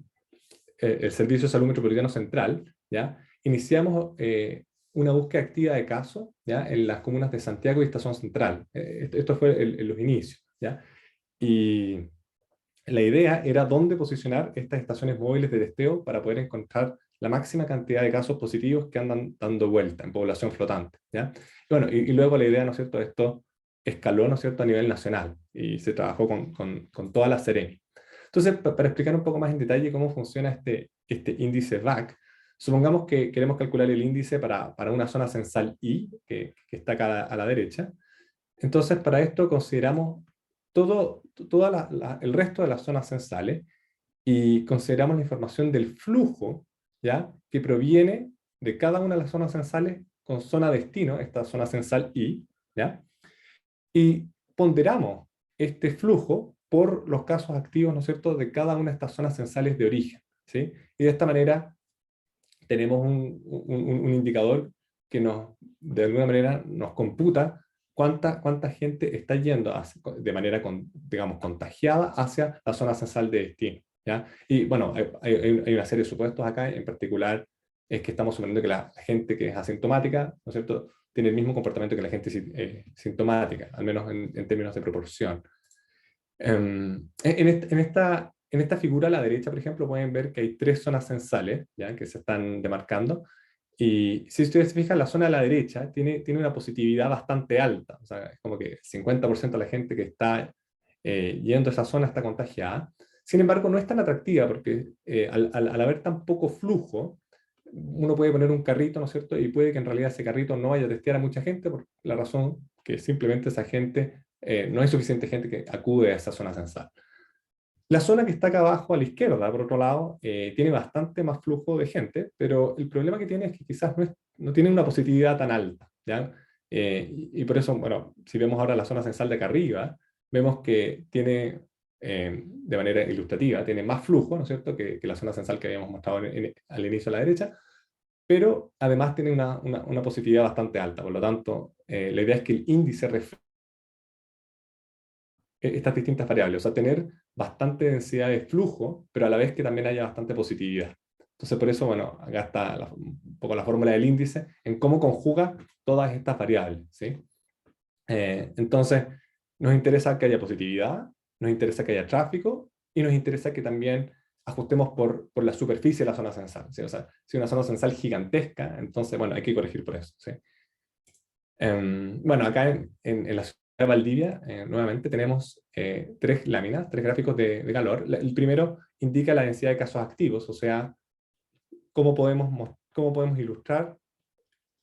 Servicio de Salud Metropolitano Central, ¿ya? Iniciamos una búsqueda activa de casos, ¿ya? En las comunas de Santiago y Estación Central. Esto fue en los inicios, ¿ya? Y la idea era dónde posicionar estas estaciones móviles de testeo para poder encontrar la máxima cantidad de casos positivos que andan dando vuelta en población flotante, ¿ya? Y bueno, y luego la idea, ¿no es cierto?, esto escaló, ¿no es cierto?, a nivel nacional y se trabajó con toda la Seremi. Entonces, para explicar un poco más en detalle cómo funciona este índice VAC, supongamos que queremos calcular el índice para una zona censal I, que está acá a la derecha. Entonces, para esto consideramos todo el resto de las zonas censales y consideramos la información del flujo, ¿ya?, que proviene de cada una de las zonas censales con zona destino, esta zona censal I, ¿ya? Y ponderamos este flujo por los casos activos, ¿no es cierto?, de cada una de estas zonas censales de origen, ¿sí? Y de esta manera tenemos un indicador que de alguna manera nos computa cuánta gente está yendo de manera, digamos, contagiada hacia la zona censal de destino, ¿ya? Y bueno, hay una serie de supuestos acá, en particular es que estamos suponiendo que la gente que es asintomática, ¿no es cierto?, tiene el mismo comportamiento que la gente sintomática, al menos en términos de proporción. En esta figura a la derecha, por ejemplo, pueden ver que hay 3 zonas censales, ¿ya?, que se están demarcando. Y si ustedes se fijan, la zona a la derecha tiene una positividad bastante alta. O sea, es como que el 50% de la gente que está yendo a esa zona está contagiada. Sin embargo, no es tan atractiva porque al haber tan poco flujo, uno puede poner un carrito, ¿no es cierto?, y puede que en realidad ese carrito no vaya a testear a mucha gente por la razón que simplemente esa gente, no hay suficiente gente que acude a esa zona censal. La zona que está acá abajo a la izquierda, por otro lado, tiene bastante más flujo de gente, pero el problema que tiene es que quizás no tiene una positividad tan alta, ¿ya? Y por eso, bueno, si vemos ahora la zona censal de acá arriba, vemos que tiene, de manera ilustrativa, tiene más flujo, ¿no es cierto?, que la zona censal que habíamos mostrado al inicio a la derecha, pero además tiene una positividad bastante alta. Por lo tanto, la idea es que el índice refleja estas distintas variables, o sea, tener bastante densidad de flujo, pero a la vez que también haya bastante positividad. Entonces, por eso, bueno, acá está un poco la fórmula del índice, en cómo conjuga todas estas variables, ¿sí? Entonces, nos interesa que haya positividad, nos interesa que haya tráfico, y nos interesa que también ajustemos por la superficie de la zona censal, ¿sí? O sea, si una zona censal gigantesca, entonces, bueno, hay que corregir por eso, ¿sí? Bueno, acá en la ciudad de Valdivia, nuevamente tenemos 3 láminas, 3 gráficos de calor. El primero indica la densidad de casos activos, o sea, cómo podemos ilustrar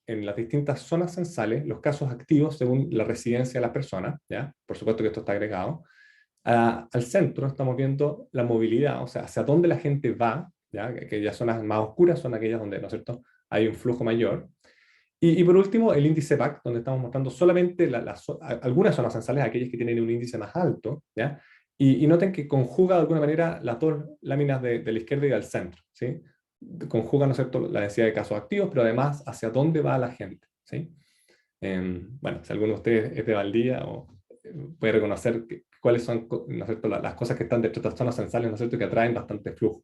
en las distintas zonas censales los casos activos según la residencia de las personas, ¿ya? Por supuesto que esto está agregado. Al centro estamos viendo la movilidad, o sea, hacia dónde la gente va, ¿ya? Aquellas zonas más oscuras son aquellas donde, ¿no es cierto?, hay un flujo mayor. Y por último, el índice VAC, donde estamos mostrando solamente algunas zonas censales, aquellas que tienen un índice más alto, ¿ya? Y noten que conjuga de alguna manera las 2 láminas de la izquierda y del centro, ¿sí? Conjuga, ¿no es cierto?, la densidad de casos activos, pero además hacia dónde va la gente, ¿sí? Bueno, si alguno de ustedes es de Valdivia o puede reconocer cuáles son, ¿no es cierto?, las cosas que están dentro de estas zonas censales, ¿no es cierto?, que atraen bastante flujo.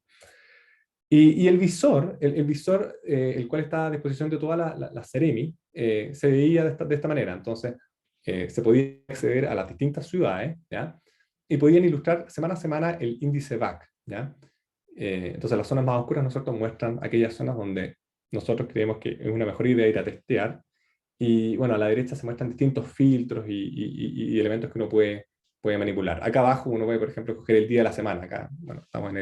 Y el visor, el cual está a disposición de toda la Seremi, se veía de esta manera. Entonces, se podía acceder a las distintas ciudades, ¿ya? Y podían ilustrar semana a semana el índice VAC, ¿ya? Entonces, las zonas más oscuras, nosotros muestran aquellas zonas donde nosotros creemos que es una mejor idea ir a testear. Y bueno, a la derecha se muestran distintos filtros y elementos que uno puede manipular. Acá abajo uno puede, por ejemplo, coger el día de la semana. Acá, bueno, estamos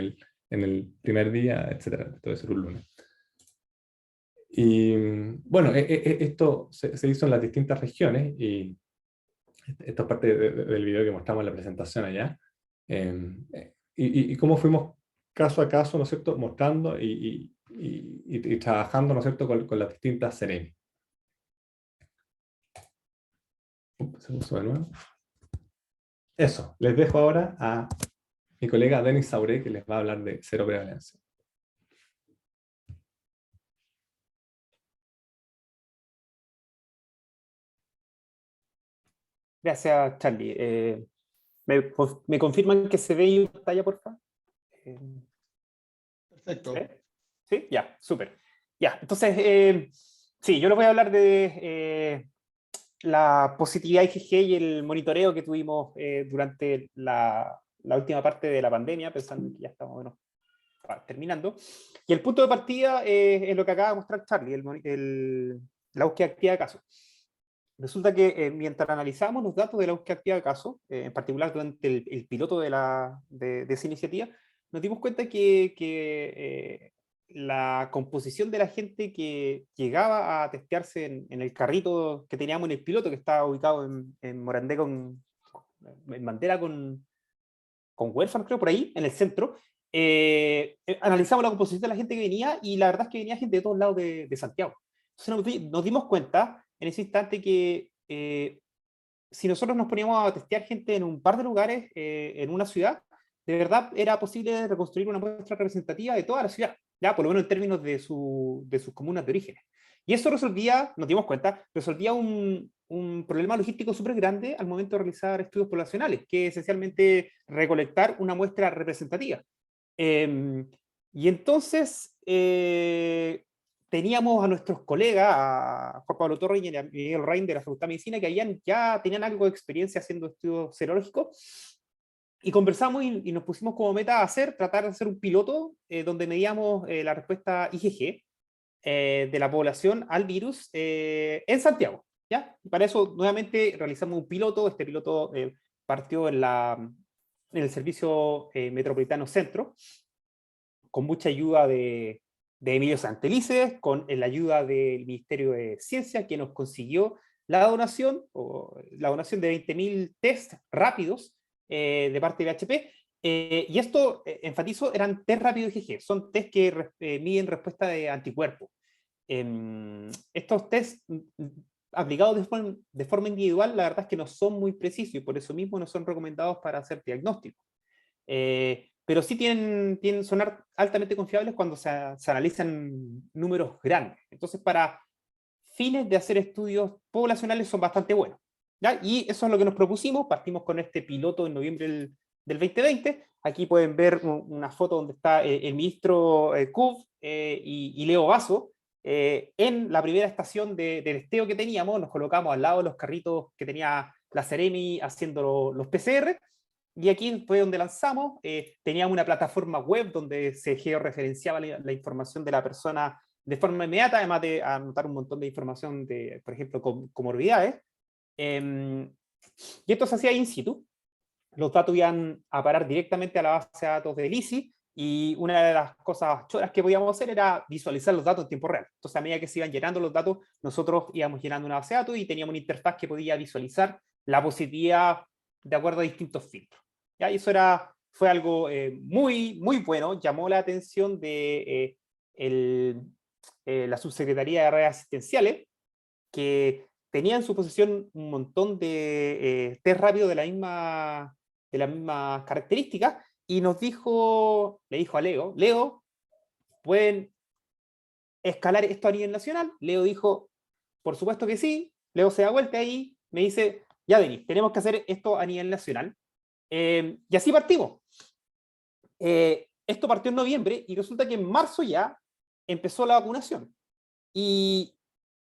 en el primer día, etcétera. Esto debe ser un lunes. Y bueno, esto se hizo en las distintas regiones y esto es parte del video que mostramos en la presentación allá. Y cómo fuimos caso a caso, ¿no es cierto?, mostrando y trabajando, ¿no es cierto?, con las distintas Seremi. Se puso de nuevo. Eso, les dejo ahora a mi colega Denis Sauré, que les va a hablar de cero prevalencia. Gracias, Charlie. ¿Me confirman que se ve en pantalla, por favor? Perfecto. ¿Sí? Ya, súper. Ya, entonces, sí, yo les voy a hablar de la positividad IgG y el monitoreo que tuvimos durante la última parte de la pandemia, pensando que ya estamos bueno, terminando. Y el punto de partida es lo que acaba de mostrar Charlie, la búsqueda activa de casos. Resulta que mientras analizamos los datos de la búsqueda activa de casos, en particular durante el piloto de esa iniciativa, nos dimos cuenta que la composición de la gente que llegaba a testearse en el carrito que teníamos en el piloto, que estaba ubicado en Morandé en Bandera con Huérfano, creo, por ahí, en el centro, analizamos la composición de la gente que venía y la verdad es que venía gente de todos lados de Santiago. Entonces nos dimos cuenta en ese instante que si nosotros nos poníamos a testear gente en un par de lugares en una ciudad, de verdad era posible reconstruir una muestra representativa de toda la ciudad, ya por lo menos en términos de sus comunas de orígenes. Y eso resolvía, nos dimos cuenta, resolvía un problema logístico súper grande al momento de realizar estudios poblacionales, que es esencialmente recolectar una muestra representativa. Y entonces teníamos a nuestros colegas, a Juan Pablo Torres y a Miguel Rein de la Facultad de Medicina, que ya tenían algo de experiencia haciendo estudios serológicos, y conversamos y nos pusimos como meta tratar de hacer un piloto donde medíamos la respuesta IgG de la población al virus en Santiago. ¿Ya? Y para eso nuevamente realizamos un piloto. Este piloto partió en el servicio metropolitano Centro, con mucha ayuda de Emilio Santelices, con la ayuda del Ministerio de Ciencia, que nos consiguió la donación de 20.000 test rápidos de parte de HP. Y esto, enfatizo, eran test rápidos IgG, son test que miden respuesta de anticuerpos. Estos test aplicados de forma individual, la verdad es que no son muy precisos y por eso mismo no son recomendados para hacer diagnósticos. Pero sí son altamente confiables cuando se analizan números grandes. Entonces, para fines de hacer estudios poblacionales son bastante buenos, ¿ya? Y eso es lo que nos propusimos. Partimos con este piloto en noviembre del 2020. Aquí pueden ver una foto donde está el ministro Cub y Leo Vaso. En la primera estación de testeo que teníamos, nos colocamos al lado de los carritos que tenía la Seremi haciendo los PCR, y aquí fue donde lanzamos. Teníamos una plataforma web donde se georreferenciaba la información de la persona de forma inmediata, además de anotar un montón de información de, por ejemplo, comorbidades. Y esto se hacía in situ. Los datos iban a parar directamente a la base de datos del ICI, y una de las cosas choras que podíamos hacer era visualizar los datos en tiempo real. Entonces, a medida que se iban llenando los datos, nosotros íbamos llenando una base de datos y teníamos una interfaz que podía visualizar la positividad de acuerdo a distintos filtros. ¿Ya? Y eso fue algo muy, muy bueno. Llamó la atención de la Subsecretaría de Redes Asistenciales, que tenía en su posesión un montón de test rápidos de las mismas características, y le dijo a Leo, ¿pueden escalar esto a nivel nacional? Leo dijo, por supuesto que sí. Leo se da vuelta ahí, me dice, ya Denis, tenemos que hacer esto a nivel nacional. Y así partimos. Esto partió en noviembre y resulta que en marzo ya empezó la vacunación. Y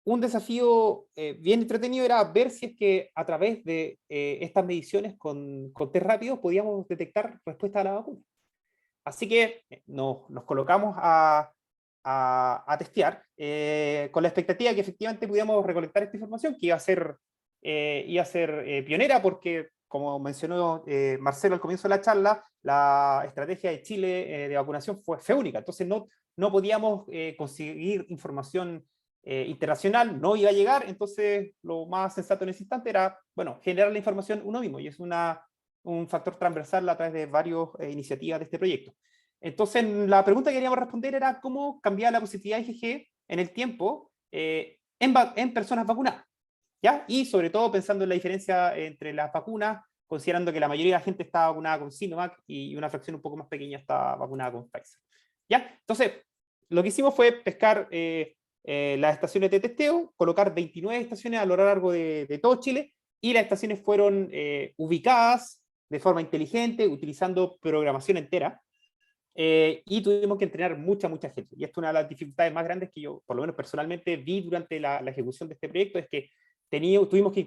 un desafío bien entretenido era ver si es que a través de estas mediciones con test rápidos podíamos detectar respuesta a la vacuna. Así que nos colocamos a testear con la expectativa de que efectivamente pudiéramos recolectar esta información, que iba a ser pionera, porque como mencionó Marcelo al comienzo de la charla, la estrategia de Chile de vacunación fue única. Entonces no podíamos conseguir información internacional, no iba a llegar. Entonces lo más sensato en ese instante era, bueno, generar la información uno mismo. Y es un factor transversal a través de varias iniciativas de este proyecto. Entonces la pregunta que queríamos responder era cómo cambiar la positividad IgG en el tiempo en personas vacunadas. ¿Ya? Y sobre todo pensando en la diferencia entre las vacunas, considerando que la mayoría de la gente está vacunada con Sinovac y una fracción un poco más pequeña está vacunada con Pfizer. ¿Ya? Entonces, lo que hicimos fue pescar las estaciones de testeo, colocar 29 estaciones a lo largo de todo Chile, y las estaciones fueron ubicadas de forma inteligente, utilizando programación entera, y tuvimos que entrenar mucha gente. Y esto es una de las dificultades más grandes que yo, por lo menos personalmente, vi durante la ejecución de este proyecto, es que tuvimos que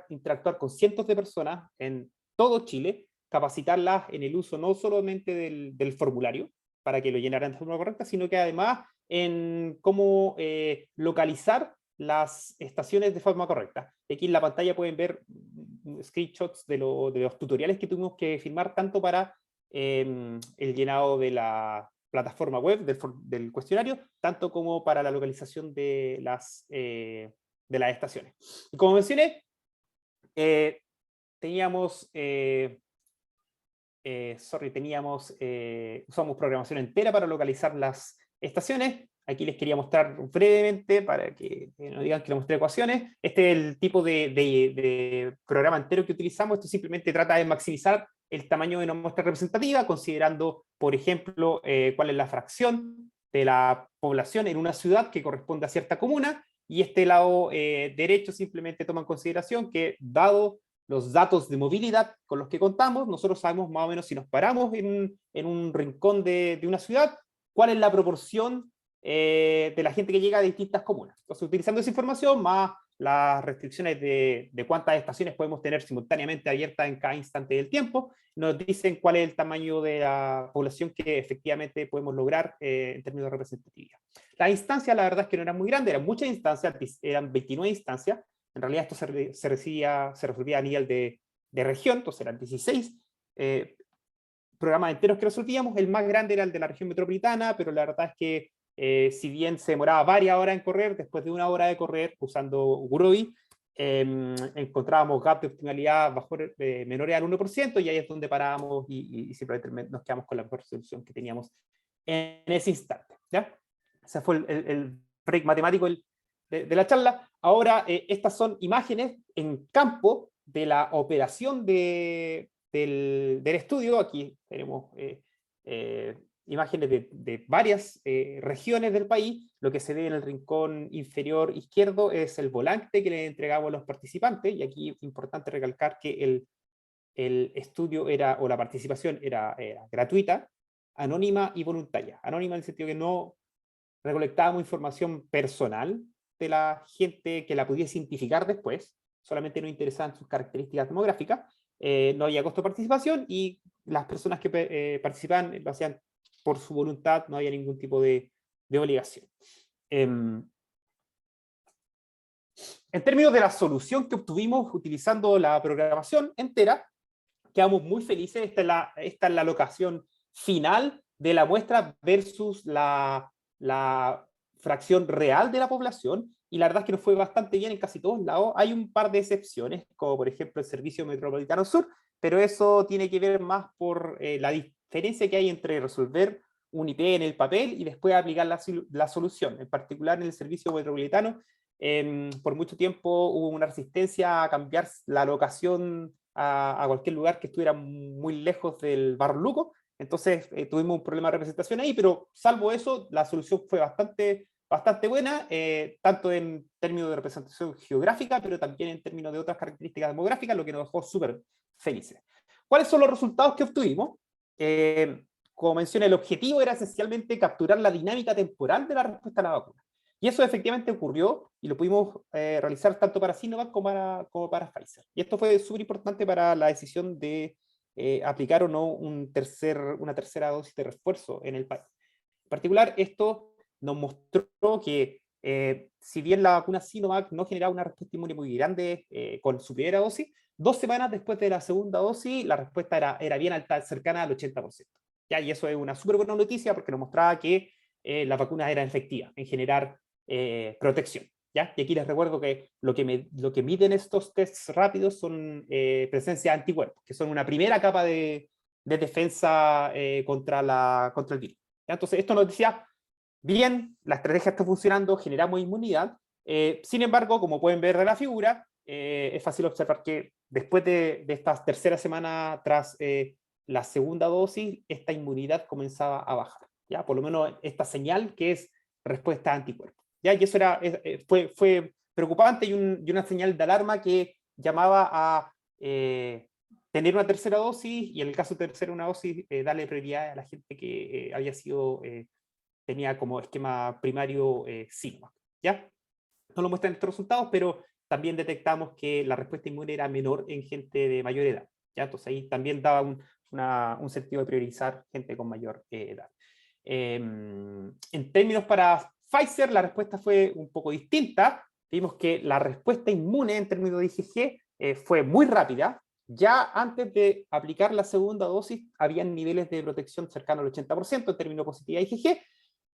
interactuar con cientos de personas en todo Chile, capacitarlas en el uso no solamente del formulario, para que lo llenaran de forma correcta, sino que además en cómo localizar las estaciones de forma correcta. Aquí en la pantalla pueden ver screenshots de los tutoriales que tuvimos que filmar, tanto para el llenado de la plataforma web del cuestionario, tanto como para la localización de las estaciones. Y como mencioné, usamos programación entera para localizar las estaciones. Aquí les quería mostrar brevemente, para que no digan que les mostré ecuaciones. Este es el tipo de programa entero que utilizamos. Esto simplemente trata de maximizar el tamaño de una muestra representativa, considerando, por ejemplo, cuál es la fracción de la población en una ciudad que corresponde a cierta comuna, y este lado derecho simplemente toma en consideración que, dado los datos de movilidad con los que contamos, nosotros sabemos más o menos, si nos paramos en un rincón de una ciudad, cuál es la proporción de la gente que llega a distintas comunas. Entonces, utilizando esa información, más las restricciones de cuántas estaciones podemos tener simultáneamente abiertas en cada instante del tiempo, nos dicen cuál es el tamaño de la población que efectivamente podemos lograr en términos de representatividad. Las instancias, la verdad es que no eran muy grandes, eran muchas instancias, eran 29 instancias. En realidad esto se resolvía a nivel de región, entonces eran 16 programas enteros que resolvíamos. El más grande era el de la región metropolitana, pero la verdad es que si bien se demoraba varias horas en correr, después de una hora de correr usando Groovy, encontrábamos gap de optimalidad menores al 1%, y ahí es donde parábamos y simplemente nos quedamos con la mejor solución que teníamos en ese instante. ¿Ya? Ese fue el break matemático de la charla. Ahora, estas son imágenes en campo de la operación del estudio. Aquí tenemos imágenes de varias regiones del país. Lo que se ve en el rincón inferior izquierdo es el volante que le entregamos a los participantes, y aquí es importante recalcar que el estudio o la participación era gratuita, anónima y voluntaria. Anónima en el sentido que no recolectábamos información personal de la gente que la pudiese identificar después, solamente nos interesaban sus características demográficas, no había costo de participación, y las personas que participaban lo hacían por su voluntad, no había ningún tipo de obligación. En términos de la solución que obtuvimos utilizando la programación entera, quedamos muy felices. Esta es la locación final de la muestra versus la fracción real de la población, y la verdad es que nos fue bastante bien en casi todos lados. Hay un par de excepciones, como por ejemplo el Servicio Metropolitano Sur, pero eso tiene que ver más por la diferencia que hay entre resolver un IP en el papel y después aplicar la solución. En particular en el Servicio Metropolitano, por mucho tiempo hubo una resistencia a cambiar la locación a cualquier lugar que estuviera muy lejos del Barro Luco. Entonces tuvimos un problema de representación ahí, pero salvo eso, la solución fue bastante buena, tanto en términos de representación geográfica, pero también en términos de otras características demográficas, lo que nos dejó súper felices. ¿Cuáles son los resultados que obtuvimos? Como mencioné, el objetivo era esencialmente capturar la dinámica temporal de la respuesta a la vacuna. Y eso efectivamente ocurrió, y lo pudimos realizar tanto para Sinovac como para Pfizer. Y esto fue súper importante para la decisión de aplicar o no una tercera dosis de refuerzo en el país. En particular, esto nos mostró que si bien la vacuna Sinovac no generaba una respuesta inmune muy grande con su primera dosis, 2 semanas después de la segunda dosis, la respuesta era bien alta, cercana al 80%. ¿Ya? Y eso es una súper buena noticia porque nos mostraba que las vacunas eran efectivas en generar protección. ¿Ya? Y aquí les recuerdo que lo que miden estos tests rápidos son presencia de anticuerpos, que son una primera capa de defensa contra el virus. ¿Ya? Entonces, esto nos decía, bien, la estrategia está funcionando, generamos inmunidad. Sin embargo, como pueden ver de la figura, es fácil observar que después de esta tercera semana tras la segunda dosis, esta inmunidad comenzaba a bajar. ¿Ya? Por lo menos esta señal que es respuesta a anticuerpos. ¿Ya? Y eso fue preocupante y una señal de alarma que llamaba a tener una tercera dosis y en el caso de tercera una dosis, darle prioridad a la gente que tenía como esquema primario Sinovac. ¿Ya? No lo muestran estos resultados, pero también detectamos que la respuesta inmune era menor en gente de mayor edad. ¿Ya? Entonces ahí también daba un sentido de priorizar gente con mayor edad. En términos para Pfizer, la respuesta fue un poco distinta. Vimos que la respuesta inmune en términos de IgG fue muy rápida. Ya antes de aplicar la segunda dosis, habían niveles de protección cercanos al 80% en términos de positividad IgG.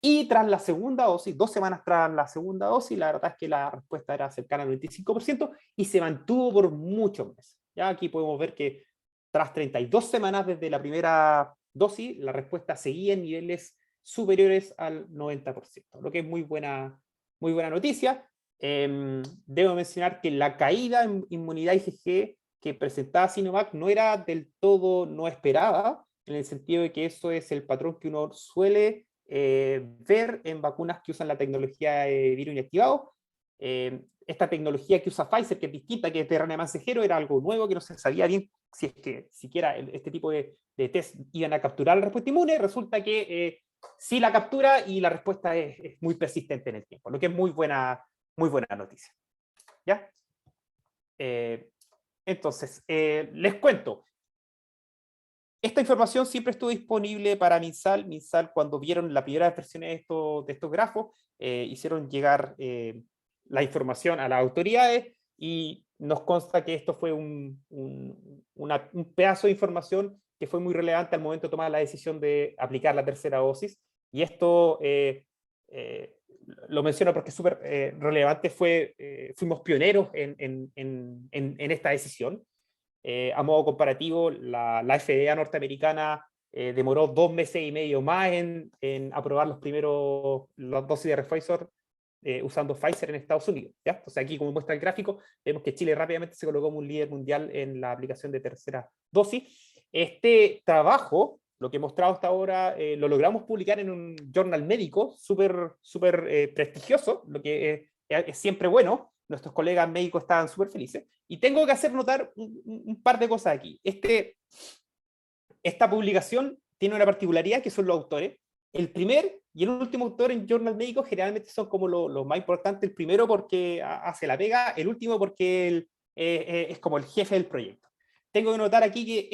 Y tras la segunda dosis, 2 semanas tras la segunda dosis, la verdad es que la respuesta era cercana al 95% y se mantuvo por muchos meses. Ya aquí podemos ver que tras 32 semanas desde la primera dosis, la respuesta seguía en niveles superiores al 90%, lo que es muy buena noticia. Debo mencionar que la caída en inmunidad IgG que presentaba Sinovac no era del todo no esperada, en el sentido de que eso es el patrón que uno suele ver en vacunas que usan la tecnología de virus inactivado. Esta tecnología que usa Pfizer, que es distinta, que es de RNA mensajero, era algo nuevo que no se sabía bien si es que siquiera este tipo de test iban a capturar la respuesta inmune. Resulta que sí la captura y la respuesta es muy persistente en el tiempo, lo que es muy buena noticia. ¿Ya? Entonces, les cuento. Esta información siempre estuvo disponible para MinSal. MinSal, cuando vieron las primeras versiones de estos grafos, hicieron llegar la información a las autoridades y nos consta que esto fue un pedazo de información que fue muy relevante al momento de tomar la decisión de aplicar la tercera dosis. Y esto lo menciono porque es súper relevante. Fuimos pioneros en esta decisión. A modo comparativo, la FDA norteamericana demoró 2 meses y medio más en aprobar las dosis de Pfizer usando Pfizer en Estados Unidos. ¿Ya? Entonces aquí, como muestra el gráfico, vemos que Chile rápidamente se colocó como un líder mundial en la aplicación de tercera dosis. Este trabajo, lo que he mostrado hasta ahora, lo logramos publicar en un journal médico súper prestigioso, lo que es siempre bueno. Nuestros colegas médicos estaban súper felices. Y tengo que hacer notar un par de cosas aquí. Esta publicación tiene una particularidad que son los autores. El primer y el último autor en journal médico generalmente son como los más importantes. El primero porque hace la pega, el último porque es como el jefe del proyecto. Tengo que notar aquí que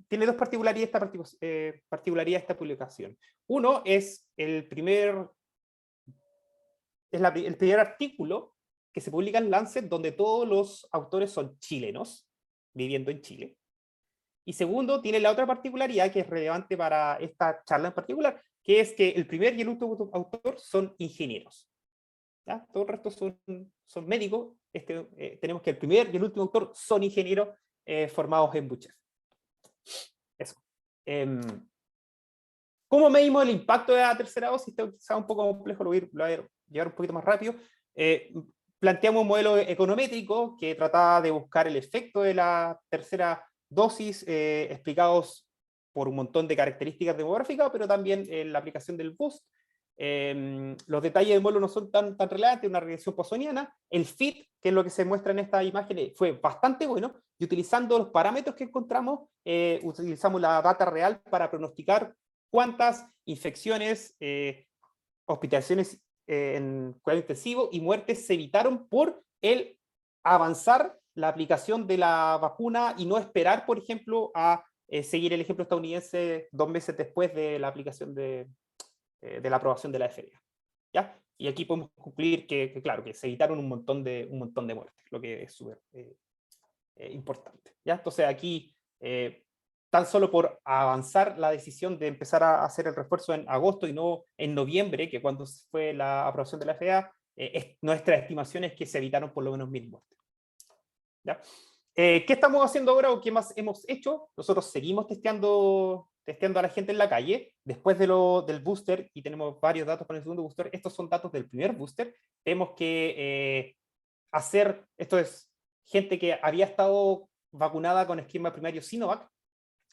tiene dos particularidades esta publicación. Uno es el primer artículo que se publica en Lancet, donde todos los autores son chilenos, viviendo en Chile. Y segundo, tiene la otra particularidad que es relevante para esta charla en particular, que es que el primer y el último autor son ingenieros. ¿Ya? Todo el resto son médicos. Tenemos que el primer y el último autor son ingenieros formados en Buchef. Eso. ¿Cómo medimos el impacto de la tercera dosis? Esto quizá un poco complejo, lo voy a llevar un poquito más rápido. Planteamos un modelo econométrico que trataba de buscar el efecto de la tercera dosis explicados por un montón de características demográficas, pero también la aplicación del boost. Los detalles del modelo no son tan relevantes, una regresión poissoniana. El fit, que es lo que se muestra en esta imagen, fue bastante bueno, y utilizando los parámetros que encontramos, utilizamos la data real para pronosticar cuántas infecciones, hospitalizaciones en cuidado intensivo y muertes se evitaron por el avanzar la aplicación de la vacuna y no esperar, por ejemplo, a seguir el ejemplo estadounidense 2 meses después de la aplicación de la aprobación de la FDA. ¿Ya? Y aquí podemos concluir que, claro, que se evitaron un montón de muertes, lo que es súper importante. ¿Ya? Entonces aquí, tan solo por avanzar la decisión de empezar a hacer el refuerzo en agosto y no en noviembre, que cuando fue la aprobación de la FDA, nuestra estimación es que se evitaron por lo menos 1000 muertes. ¿Ya? ¿Qué estamos haciendo ahora o qué más hemos hecho? Nosotros seguimos testeando a la gente en la calle, después del booster, y tenemos varios datos para el segundo booster. Estos son datos del primer booster. Tenemos que esto es gente que había estado vacunada con esquema primario Sinovac.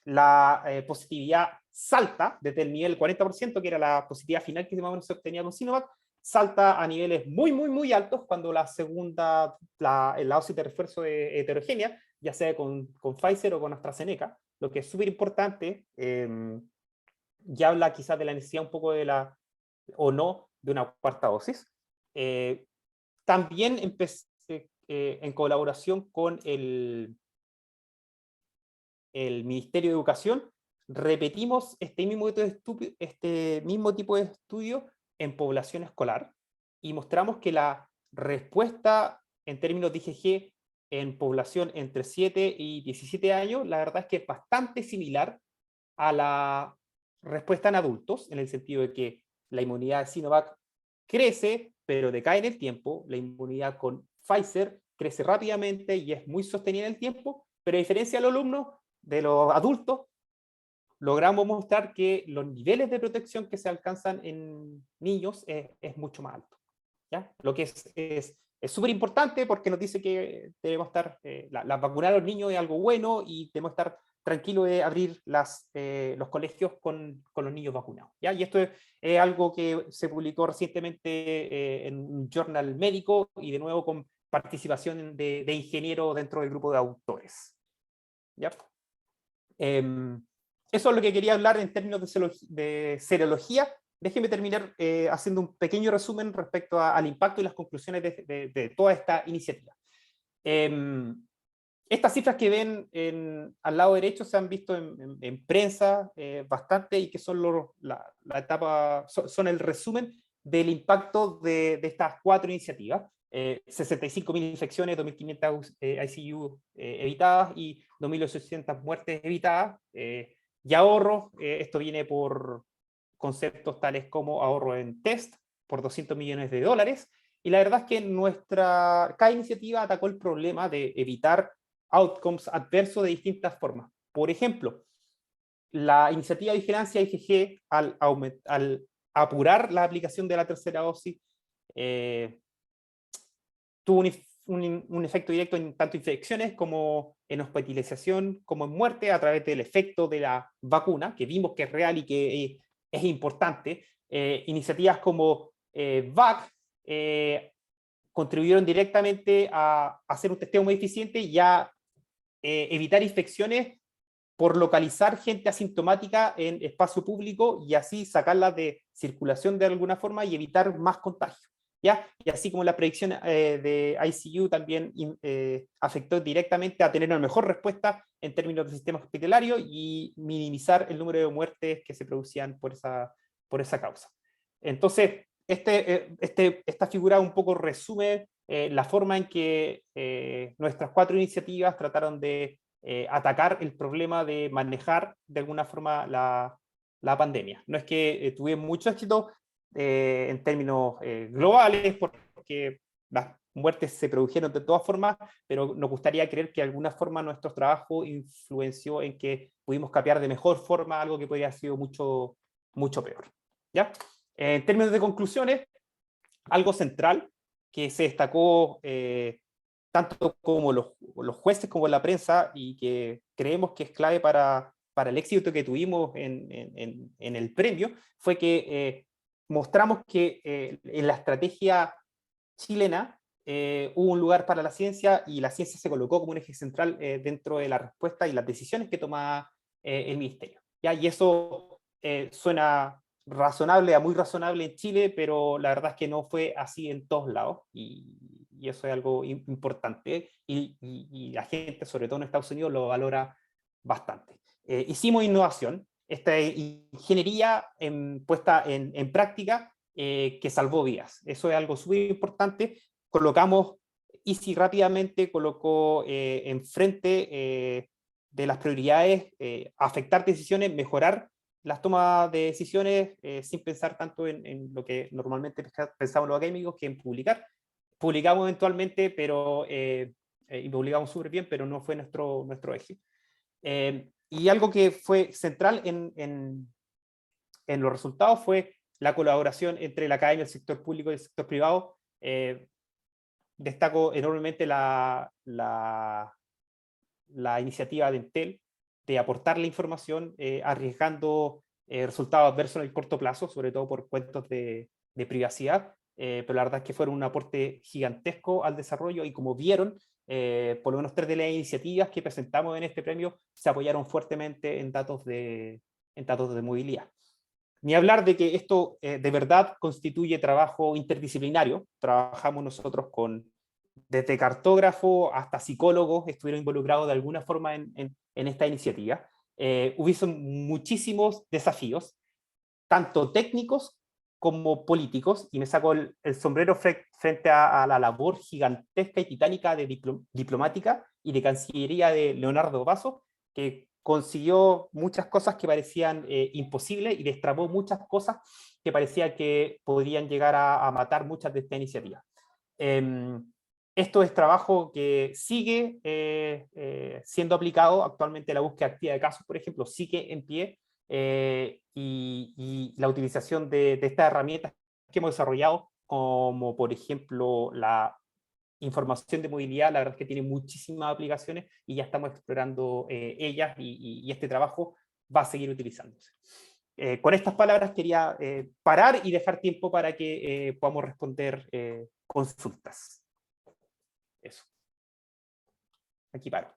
La positividad salta desde el nivel 40%, que era la positividad final que más o menos se obtenía con Sinovac, salta a niveles muy, muy, muy altos cuando la dosis de refuerzo es heterogénea, ya sea con Pfizer o con AstraZeneca, lo que es súper importante, ya habla quizás de la necesidad un poco o no, de una cuarta dosis. También en colaboración con el Ministerio de Educación, repetimos este mismo tipo de estudio en población escolar y mostramos que la respuesta en términos de IgG en población entre 7 y 17 años, la verdad es que es bastante similar a la respuesta en adultos, en el sentido de que la inmunidad de Sinovac crece, pero decae en el tiempo. La inmunidad con Pfizer crece rápidamente y es muy sostenida en el tiempo, pero a diferencia de los alumnos, de los adultos, logramos mostrar que los niveles de protección que se alcanzan en niños es mucho más alto. ¿Ya? Lo que es súper importante porque nos dice que debemos estar, vacunar a los niños es algo bueno y debemos estar tranquilos de abrir los colegios con los niños vacunados. ¿Ya? Y esto es algo que se publicó recientemente en un journal médico y de nuevo con participación de ingenieros dentro del grupo de autores. ¿Ya? Eso es lo que quería hablar en términos de serología. Déjenme terminar haciendo un pequeño resumen respecto al impacto y las conclusiones de toda esta iniciativa. Estas cifras que ven al lado derecho se han visto en prensa bastante y que son son el resumen del impacto de estas 4 iniciativas. 65.000 infecciones, 2.500 ICU evitadas y 2.800 muertes evitadas. Y ahorro, esto viene por conceptos tales como ahorro en test por $200 millones. Y la verdad es que cada iniciativa atacó el problema de evitar outcomes adversos de distintas formas. Por ejemplo, la iniciativa de vigilancia IgG, al apurar la aplicación de la tercera dosis, tuvo un efecto directo en tanto infecciones como en hospitalización, como en muerte, a través del efecto de la vacuna, que vimos que es real y que es importante. Iniciativas como VAC contribuyeron directamente a hacer un testeo muy eficiente y a evitar infecciones por localizar gente asintomática en espacio público y así sacarla de circulación de alguna forma y evitar más contagios. ¿Ya? Y así como la predicción de ICU también afectó directamente a tener una mejor respuesta en términos del sistema hospitalario y minimizar el número de muertes que se producían por esa causa. Entonces, esta figura un poco resume la forma en que nuestras 4 iniciativas trataron de atacar el problema de manejar de alguna forma la pandemia. No es que tuvieron mucho éxito en términos globales, porque las muertes se produjeron de todas formas, pero nos gustaría creer que de alguna forma nuestro trabajo influenció en que pudimos capear de mejor forma algo que podría haber sido mucho, mucho peor. ¿Ya? En términos de conclusiones, algo central que se destacó tanto como los jueces como la prensa y que creemos que es clave para el éxito que tuvimos en el premio, fue que mostramos que en la estrategia chilena hubo un lugar para la ciencia y la ciencia se colocó como un eje central dentro de la respuesta y las decisiones que tomaba el ministerio. ¿Ya? Y eso suena razonable a muy razonable en Chile, pero la verdad es que no fue así en todos lados y eso es algo importante y la gente, sobre todo en Estados Unidos, lo valora bastante. Hicimos innovación. Esta ingeniería puesta en práctica que salvó vidas. Eso es algo súper importante. Colocamos, Easy rápidamente colocó enfrente de las prioridades afectar decisiones, mejorar las tomas de decisiones sin pensar tanto en lo que normalmente pensamos los académicos, que en publicar. Publicamos eventualmente, pero, y publicamos súper bien, pero no fue nuestro eje. Y algo que fue central en los resultados fue la colaboración entre la academia, el sector público y el sector privado. Destaco enormemente la iniciativa de Entel de aportar la información arriesgando resultados adversos en el corto plazo, sobre todo por cuentos de privacidad, pero la verdad es que fueron un aporte gigantesco al desarrollo y como vieron, por lo menos 3 de las iniciativas que presentamos en este premio se apoyaron fuertemente en datos de movilidad. Ni hablar de que esto de verdad constituye trabajo interdisciplinario. Trabajamos nosotros desde cartógrafo hasta psicólogos estuvieron involucrados de alguna forma en esta iniciativa. Hubo muchísimos desafíos, tanto técnicos como políticos, y me saco el sombrero frente a la labor gigantesca y titánica de diplomática y de cancillería de Leonardo Basso, que consiguió muchas cosas que parecían imposibles y destrabó muchas cosas que parecía que podrían llegar a matar muchas de estas iniciativas. Esto es trabajo que sigue siendo aplicado. Actualmente la búsqueda activa de casos, por ejemplo, sigue en pie, y la utilización de estas herramientas que hemos desarrollado, como por ejemplo la información de movilidad, la verdad es que tiene muchísimas aplicaciones y ya estamos explorando ellas y este trabajo va a seguir utilizándose. Con estas palabras quería parar y dejar tiempo para que podamos responder consultas. Eso. Aquí paro.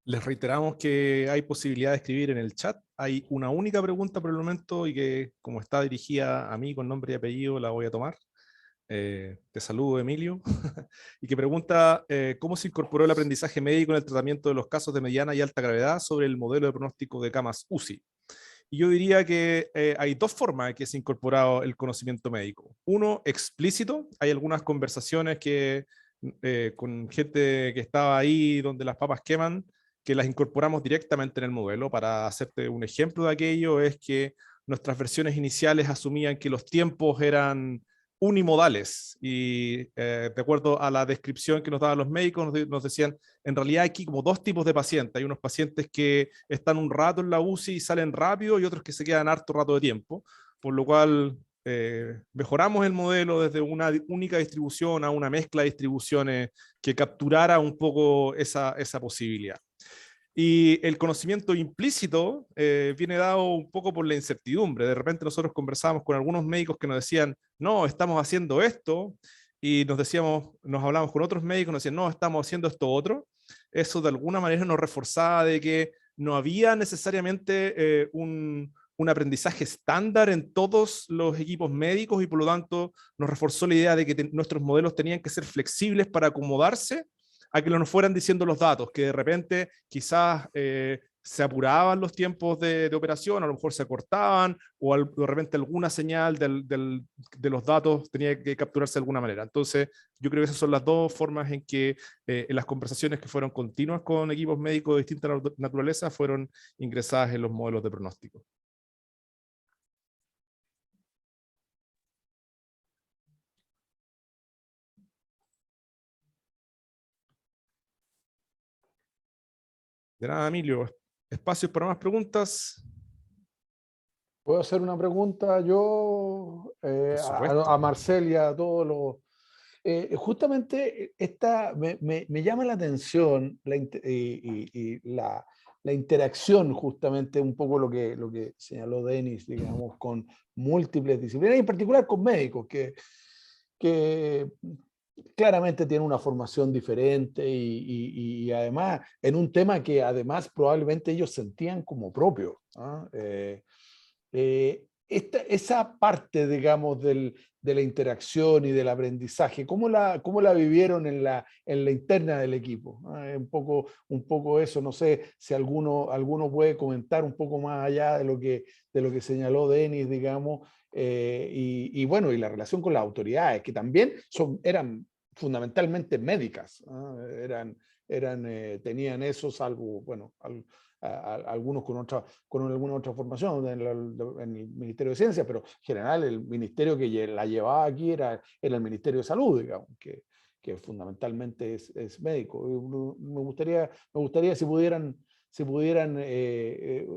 Les reiteramos que hay posibilidad de escribir en el chat. Hay una única pregunta por el momento y que, como está dirigida a mí con nombre y apellido, la voy a tomar. Te saludo, Emilio. Y que pregunta cómo se incorporó el aprendizaje médico en el tratamiento de los casos de mediana y alta gravedad sobre el modelo de pronóstico de camas UCI. Y yo diría que hay 2 formas en que se ha incorporado el conocimiento médico. Uno, explícito. Hay algunas conversaciones que con gente que estaba ahí donde las papas queman, que las incorporamos directamente en el modelo. Para hacerte un ejemplo de aquello, es que nuestras versiones iniciales asumían que los tiempos eran unimodales y de acuerdo a la descripción que nos daban los médicos, nos decían, en realidad hay aquí como 2 tipos de pacientes. Hay unos pacientes que están un rato en la UCI y salen rápido y otros que se quedan harto rato de tiempo, por lo cual mejoramos el modelo desde una única distribución a una mezcla de distribuciones que capturara un poco esa posibilidad. Y el conocimiento implícito viene dado un poco por la incertidumbre. De repente nosotros conversábamos con algunos médicos que nos decían, no, estamos haciendo esto, y nos hablábamos con otros médicos, nos decían, no, estamos haciendo esto otro. Eso de alguna manera nos reforzaba de que no había necesariamente un aprendizaje estándar en todos los equipos médicos, y por lo tanto nos reforzó la idea de que nuestros modelos tenían que ser flexibles para acomodarse a que nos fueran diciendo los datos, que de repente quizás se apuraban los tiempos de operación, a lo mejor se acortaban, o de repente alguna señal de los datos tenía que capturarse de alguna manera. Entonces, yo creo que esas son las 2 formas en que en las conversaciones que fueron continuas con equipos médicos de distinta naturaleza fueron ingresadas en los modelos de pronóstico. De nada, Emilio. Espacios para más preguntas. ¿Puedo hacer una pregunta yo a Marcel y a todos los... justamente me llama la atención la interacción, justamente un poco lo que señaló Denis, digamos, con múltiples disciplinas, y en particular con médicos que claramente tienen una formación diferente y además en un tema que además probablemente ellos sentían como propio, ¿no? esa parte, digamos, de la interacción y del aprendizaje, ¿cómo la vivieron en la interna del equipo? Un poco eso, no sé si alguno puede comentar un poco más allá de lo que señaló Denis, digamos, y bueno, y la relación con las autoridades, que también eran fundamentalmente médicas, tenían eso, salvo, bueno, algunos con alguna otra formación en el Ministerio de Ciencia, pero en general el ministerio que la llevaba aquí era el Ministerio de Salud, digamos, que fundamentalmente es médico. Me gustaría si pudieran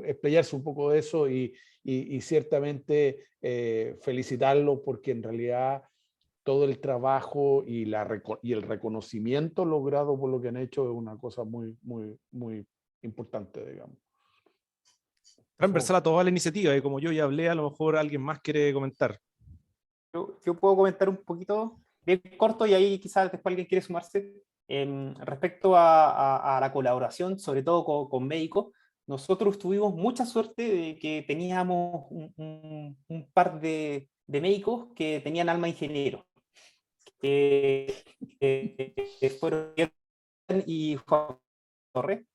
explayarse un poco de eso y ciertamente felicitarlo porque en realidad todo el trabajo y el reconocimiento logrado por lo que han hecho es una cosa muy, muy, muy importante, digamos. Transversal a toda la iniciativa, y como yo ya hablé, a lo mejor alguien más quiere comentar. Yo puedo comentar un poquito, bien corto, y ahí quizás después alguien quiere sumarse. Respecto a la colaboración, sobre todo con médicos, nosotros tuvimos mucha suerte de que teníamos un par de médicos que tenían alma ingeniero. Fueron y Juan Torres.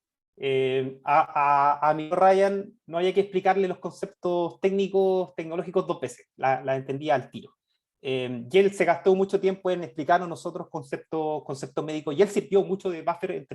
A mi Ryan no había que explicarle los conceptos técnicos, tecnológicos 2 veces, la entendía al tiro. Y él se gastó mucho tiempo en explicarnos nosotros conceptos médicos, y él sirvió mucho de buffer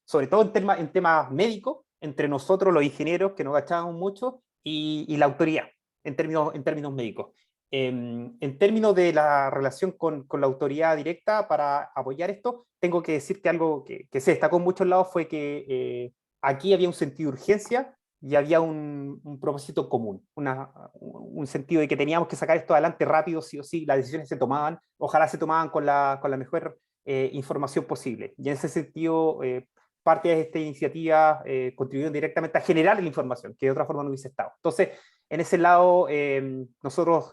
sobre todo en temas médicos, entre nosotros los ingenieros que nos gastábamos mucho y la autoridad en términos médicos. En términos de la relación con la autoridad directa para apoyar esto, tengo que decir que algo que se destacó en muchos lados fue que aquí había un sentido de urgencia y había un propósito común, un sentido de que teníamos que sacar esto adelante rápido, sí o sí. Las decisiones se tomaban, ojalá se tomaban con la mejor información posible. Y en ese sentido, parte de esta iniciativa contribuyó directamente a generar la información, que de otra forma no hubiese estado. Entonces, en ese lado, nosotros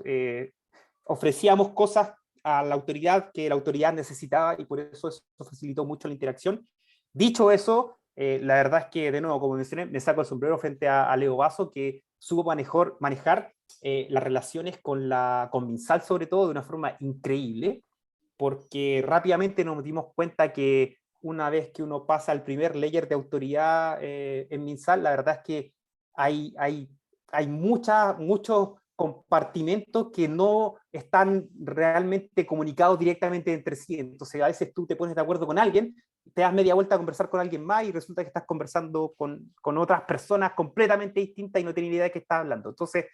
ofrecíamos cosas a la autoridad que la autoridad necesitaba, y por eso facilitó mucho la interacción. Dicho eso, la verdad es que, de nuevo, como mencioné, me saco el sombrero frente a Leo Basso, que supo manejar las relaciones con MinSal, sobre todo, de una forma increíble, porque rápidamente nos dimos cuenta que una vez que uno pasa al primer layer de autoridad en MinSal, la verdad es que hay muchos compartimentos que no están realmente comunicados directamente entre sí. Entonces, a veces tú te pones de acuerdo con alguien, te das media vuelta a conversar con alguien más y resulta que estás conversando con otras personas completamente distintas y no tienes ni idea de qué estás hablando. Entonces,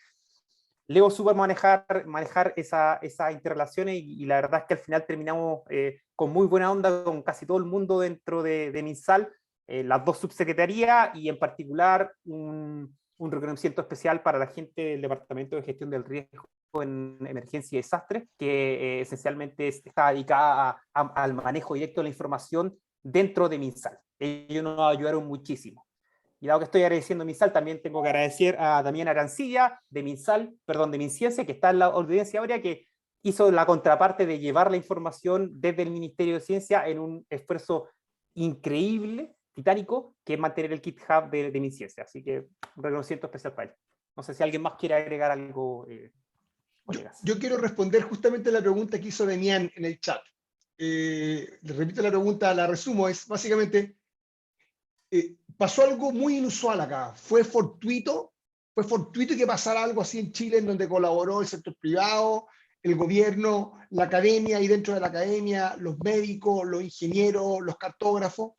Leo supo manejar esas interrelaciones, y la verdad es que al final terminamos con muy buena onda con casi todo el mundo dentro de MinSal, las 2 subsecretarías, y en particular un reconocimiento especial para la gente del Departamento de Gestión del Riesgo en Emergencia y Desastres, que esencialmente está dedicada al manejo directo de la información dentro de MinSal. Ellos nos ayudaron muchísimo. Y dado que estoy agradeciendo a MinSal, también tengo que agradecer a Damián Arancilla de MinCiencia, que está en la audiencia ahora, que hizo la contraparte de llevar la información desde el Ministerio de Ciencia en un esfuerzo increíble, titánico, que es mantener el GitHub de MinCiencia. Así que un reconocimiento especial para él. No sé si alguien más quiere agregar algo. Yo quiero responder justamente la pregunta que hizo Demián en el chat. Le repito la pregunta, la resumo, es básicamente, pasó algo muy inusual acá. Fue fortuito que pasara algo así en Chile, en donde colaboró el sector privado, el gobierno, la academia, y dentro de la academia, los médicos, los ingenieros, los cartógrafos.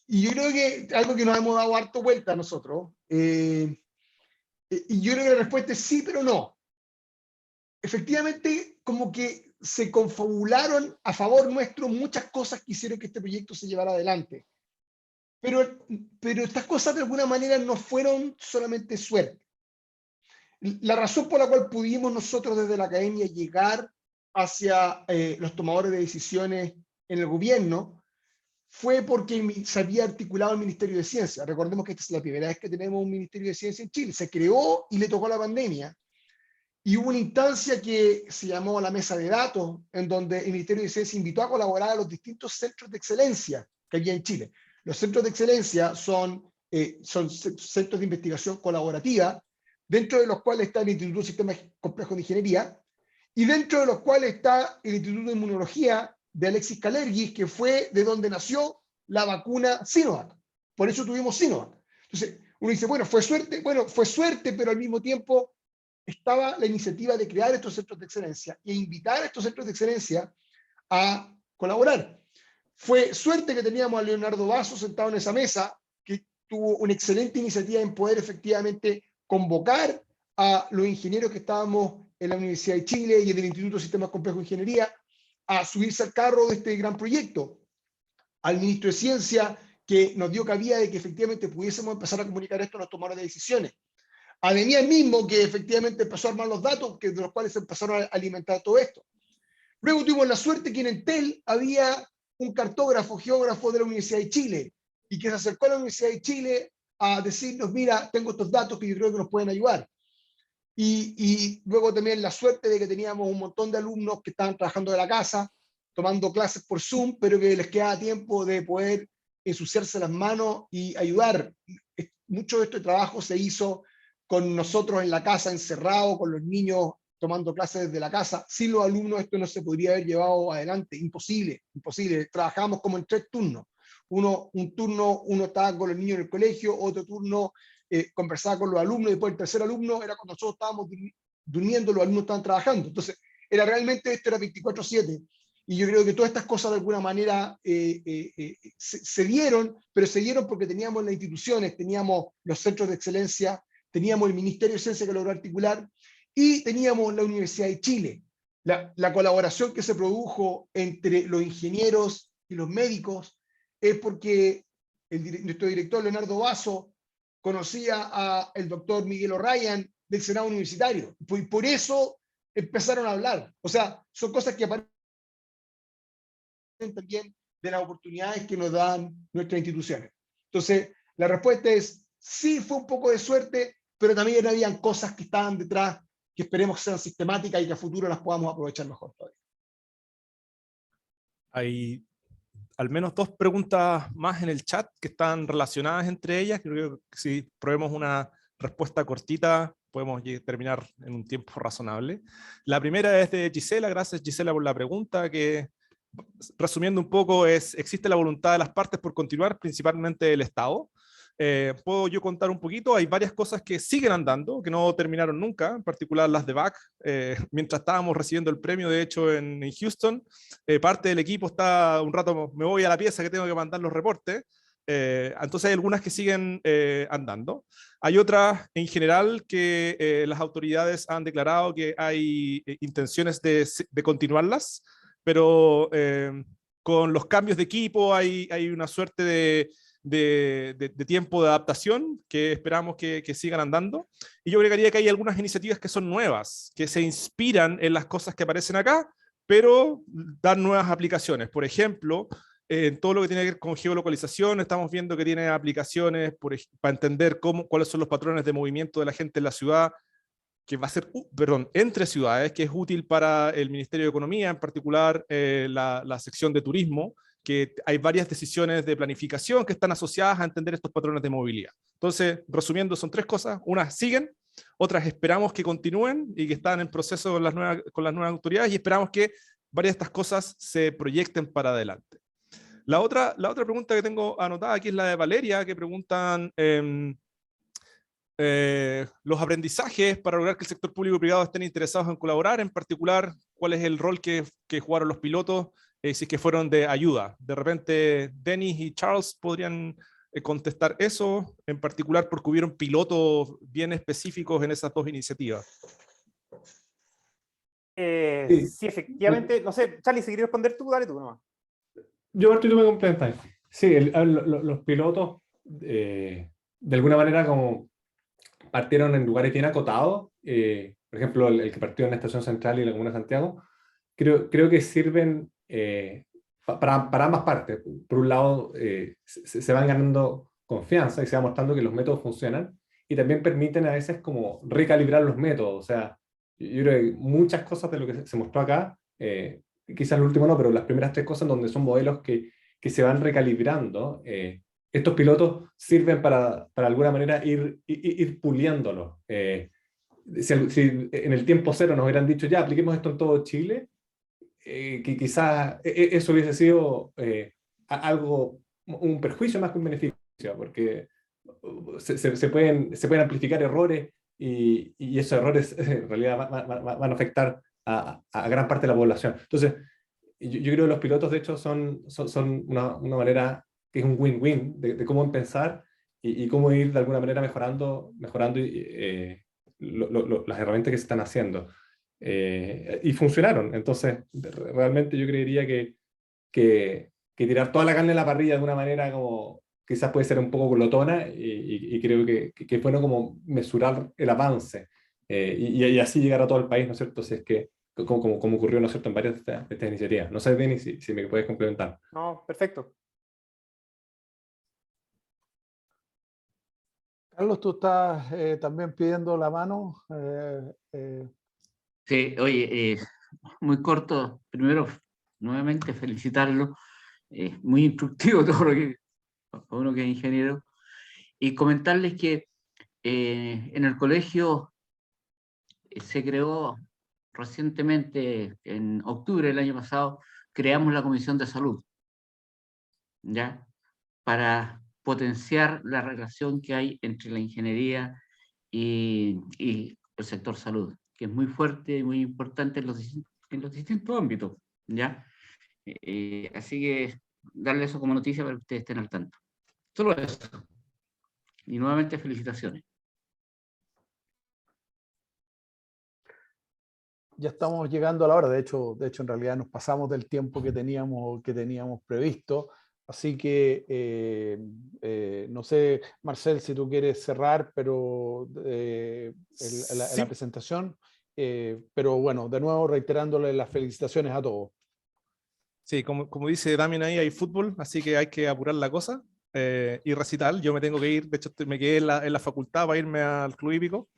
Y yo creo que algo que nos hemos dado harto vuelta a nosotros, y yo creo que la respuesta es sí, pero no. Efectivamente, como que se confabularon a favor nuestro muchas cosas que hicieron que este proyecto se llevara adelante. Pero estas cosas de alguna manera no fueron solamente suerte. La razón por la cual pudimos nosotros desde la academia llegar hacia los tomadores de decisiones en el gobierno fue porque se había articulado el Ministerio de Ciencia. Recordemos que esta es la primera vez que tenemos un Ministerio de Ciencia en Chile. Se creó y le tocó la pandemia. Y hubo una instancia que se llamó la Mesa de Datos, en donde el Ministerio de Ciencia invitó a colaborar a los distintos centros de excelencia que había en Chile. Los centros de excelencia son centros de investigación colaborativa, dentro de los cuales está el Instituto de Sistemas Complejos de Ingeniería, y dentro de los cuales está el Instituto de Inmunología de Alexis Kalergis, que fue de donde nació la vacuna Sinovac. Por eso tuvimos Sinovac. Entonces, uno dice, bueno, fue suerte, pero al mismo tiempo estaba la iniciativa de crear estos centros de excelencia e invitar a estos centros de excelencia a colaborar. Fue suerte que teníamos a Leonardo Basso sentado en esa mesa, que tuvo una excelente iniciativa en poder efectivamente convocar a los ingenieros que estábamos en la Universidad de Chile y en el Instituto de Sistemas Complejos de Ingeniería a subirse al carro de este gran proyecto. Al ministro de Ciencia, que nos dio cabida de que efectivamente pudiésemos empezar a comunicar esto a los tomadores de decisiones. A Demian mismo, que efectivamente empezó a armar los datos de los cuales se empezaron a alimentar todo esto. Luego tuvimos la suerte que en Entel había un cartógrafo, geógrafo de la Universidad de Chile, y que se acercó a la Universidad de Chile a decirnos, mira, tengo estos datos que yo creo que nos pueden ayudar. Y luego también la suerte de que teníamos un montón de alumnos que estaban trabajando de la casa, tomando clases por Zoom, pero que les quedaba tiempo de poder ensuciarse las manos y ayudar. Mucho de este trabajo se hizo con nosotros en la casa, encerrados, con los niños tomando clases desde la casa. Sin los alumnos esto no se podría haber llevado adelante, imposible, imposible. Trabajamos como en 3 turnos. Un turno uno estaba con los niños en el colegio, otro turno conversaba con los alumnos, y después el tercer alumno era cuando nosotros estábamos durmiendo, los alumnos estaban trabajando. Entonces, esto era 24/7. Y yo creo que todas estas cosas de alguna manera se dieron, pero se dieron porque teníamos las instituciones, teníamos los centros de excelencia, teníamos el Ministerio de Ciencia que logró articular, y teníamos la Universidad de Chile. La colaboración que se produjo entre los ingenieros y los médicos es porque nuestro director Leonardo Basso conocía al doctor Miguel O'Ryan del Senado Universitario. Por eso empezaron a hablar. O sea, son cosas que aparecen también de las oportunidades que nos dan nuestras instituciones. Entonces, la respuesta es sí, fue un poco de suerte, pero también habían cosas que estaban detrás que esperemos sean sistemáticas y que a futuro las podamos aprovechar mejor todavía. Hay al menos 2 preguntas más en el chat que están relacionadas entre ellas. Creo que si probemos una respuesta cortita, podemos terminar en un tiempo razonable. La primera es de Gisela. Gracias, Gisela, por la pregunta, que, resumiendo un poco, ¿existe la voluntad de las partes por continuar, principalmente el Estado? Puedo yo contar un poquito. Hay varias cosas que siguen andando, que no terminaron nunca, en particular las de BAC. Mientras estábamos recibiendo el premio, de hecho, en Houston, parte del equipo está un rato, me voy a la pieza que tengo que mandar los reportes. Entonces hay algunas que siguen andando. Hay otras en general que las autoridades han declarado que hay intenciones de continuarlas, pero con los cambios de equipo hay una suerte de tiempo de adaptación que esperamos que sigan andando. Y yo agregaría que hay algunas iniciativas que son nuevas, que se inspiran en las cosas que aparecen acá, pero dan nuevas aplicaciones. Por ejemplo, en todo lo que tiene que ver con geolocalización, estamos viendo que tiene aplicaciones para entender cuáles son los patrones de movimiento de la gente en la ciudad, que va a ser, entre ciudades, que es útil para el Ministerio de Economía, en particular la sección de turismo, que hay varias decisiones de planificación que están asociadas a entender estos patrones de movilidad. Entonces, resumiendo, son 3 cosas. Unas siguen, otras esperamos que continúen y que están en proceso con las nuevas autoridades, y esperamos que varias de estas cosas se proyecten para adelante. La otra pregunta que tengo anotada aquí es la de Valeria, que preguntan los aprendizajes para lograr que el sector público y privado estén interesados en colaborar, en particular, cuál es el rol que jugaron los pilotos, si es que fueron de ayuda. De repente, Denis y Charles podrían contestar eso, en particular porque hubieron pilotos bien específicos en esas 2 iniciativas. Sí, efectivamente. No sé, Charlie, si quieres responder tú, dale tú nomás. Yo tú me complementas. Sí, los pilotos, de alguna manera, como partieron en lugares bien acotados, por ejemplo, el que partió en la Estación Central y la Comuna de Santiago, creo que sirven para ambas partes. Por un lado, se van ganando confianza y se va mostrando que los métodos funcionan, y también permiten a veces como recalibrar los métodos. O sea, yo creo que muchas cosas de lo que se mostró acá, quizás el último no, pero las primeras 3 cosas donde son modelos que se van recalibrando, estos pilotos sirven para alguna manera ir puliéndolos. si en el tiempo cero nos hubieran dicho, ya, apliquemos esto en todo Chile, que quizás eso hubiese sido algo, un perjuicio más que un beneficio, porque se pueden amplificar errores y esos errores en realidad van a afectar a gran parte de la población. Entonces, yo creo que los pilotos, de hecho, son una manera que es un win-win de cómo pensar y cómo ir de alguna manera mejorando las herramientas que se están haciendo. Y funcionaron. Entonces, realmente yo creería que tirar toda la carne en la parrilla de una manera como quizás puede ser un poco glotona y creo que es bueno como mesurar el avance y así llegar a todo el país, ¿no es cierto? Si es que, como ocurrió, ¿no es cierto?, en varias de estas iniciativas. No sé, Denis, si me puedes complementar. No, perfecto. Carlos, tú estás también pidiendo la mano. Sí, oye, muy corto. Primero, nuevamente felicitarlo. Muy instructivo todo lo que para uno que es ingeniero. Y comentarles que en el colegio se creó recientemente, en octubre del año pasado, creamos la Comisión de Salud, ¿ya? Para potenciar la relación que hay entre la ingeniería y el sector salud, que es muy fuerte y muy importante en los distintos ámbitos, ¿ya? Así que darle eso como noticia para que ustedes estén al tanto. Solo eso. Y nuevamente felicitaciones. Ya estamos llegando a la hora. De hecho, en realidad nos pasamos del tiempo que teníamos previsto. Así que no sé, Marcel, si tú quieres cerrar, pero Sí, la presentación. Pero bueno, de nuevo reiterándole las felicitaciones a todos. sí, como dice Damien ahí, hay fútbol, así que hay que apurar la cosa. Y recital, yo me tengo que ir, de hecho me quedé en la facultad para irme al club hípico.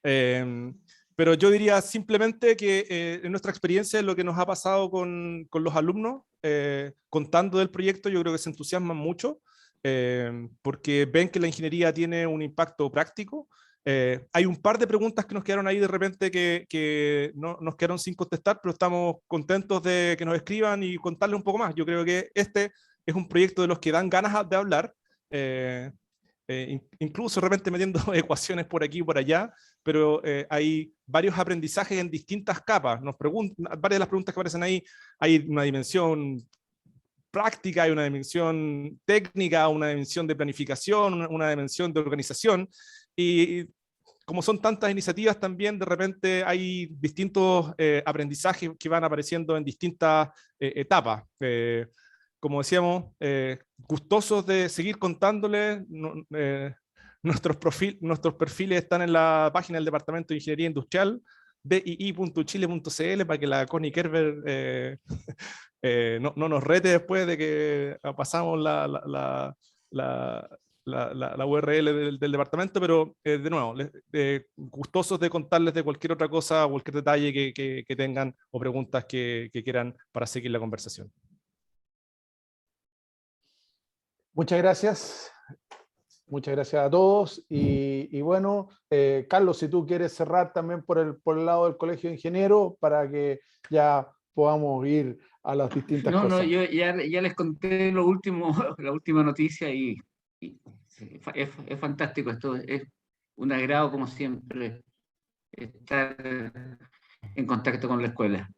Pero yo diría simplemente que en nuestra experiencia, lo que nos ha pasado con los alumnos, contando del proyecto, yo creo que se entusiasman mucho, porque ven que la ingeniería tiene un impacto práctico. Hay un par de preguntas que nos quedaron ahí de repente que no, nos quedaron sin contestar, pero estamos contentos de que nos escriban y contarles un poco más. Yo creo que este es un proyecto de los que dan ganas de hablar. Incluso de repente metiendo ecuaciones por aquí y por allá, pero hay varios aprendizajes en distintas capas. Varias de las preguntas que aparecen ahí, hay una dimensión práctica, hay una dimensión técnica, una dimensión de planificación, una dimensión de organización, y como son tantas iniciativas también, de repente hay distintos aprendizajes que van apareciendo en distintas etapas. Como decíamos, gustosos de seguir contándoles. Nuestros perfiles están en la página del Departamento de Ingeniería Industrial, dii.chile.cl, para que la Connie Kerber no nos rete después de que pasamos la URL del departamento, pero de nuevo, gustosos de contarles de cualquier otra cosa o cualquier detalle que tengan o preguntas que quieran para seguir la conversación. Muchas gracias. Muchas gracias a todos. Y bueno, Carlos, si tú quieres cerrar también por el lado del Colegio de Ingenieros para que ya podamos ir a las distintas cosas. No, yo ya les conté lo último, la última noticia y es fantástico. Esto es un agrado, como siempre, estar en contacto con la escuela.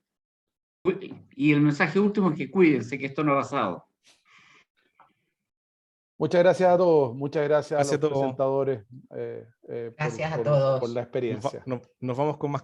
Y el mensaje último es que cuídense, que esto no ha pasado. Muchas gracias a todos, muchas gracias a los todos. presentadores Gracias a todos. por la experiencia. Nos vamos con más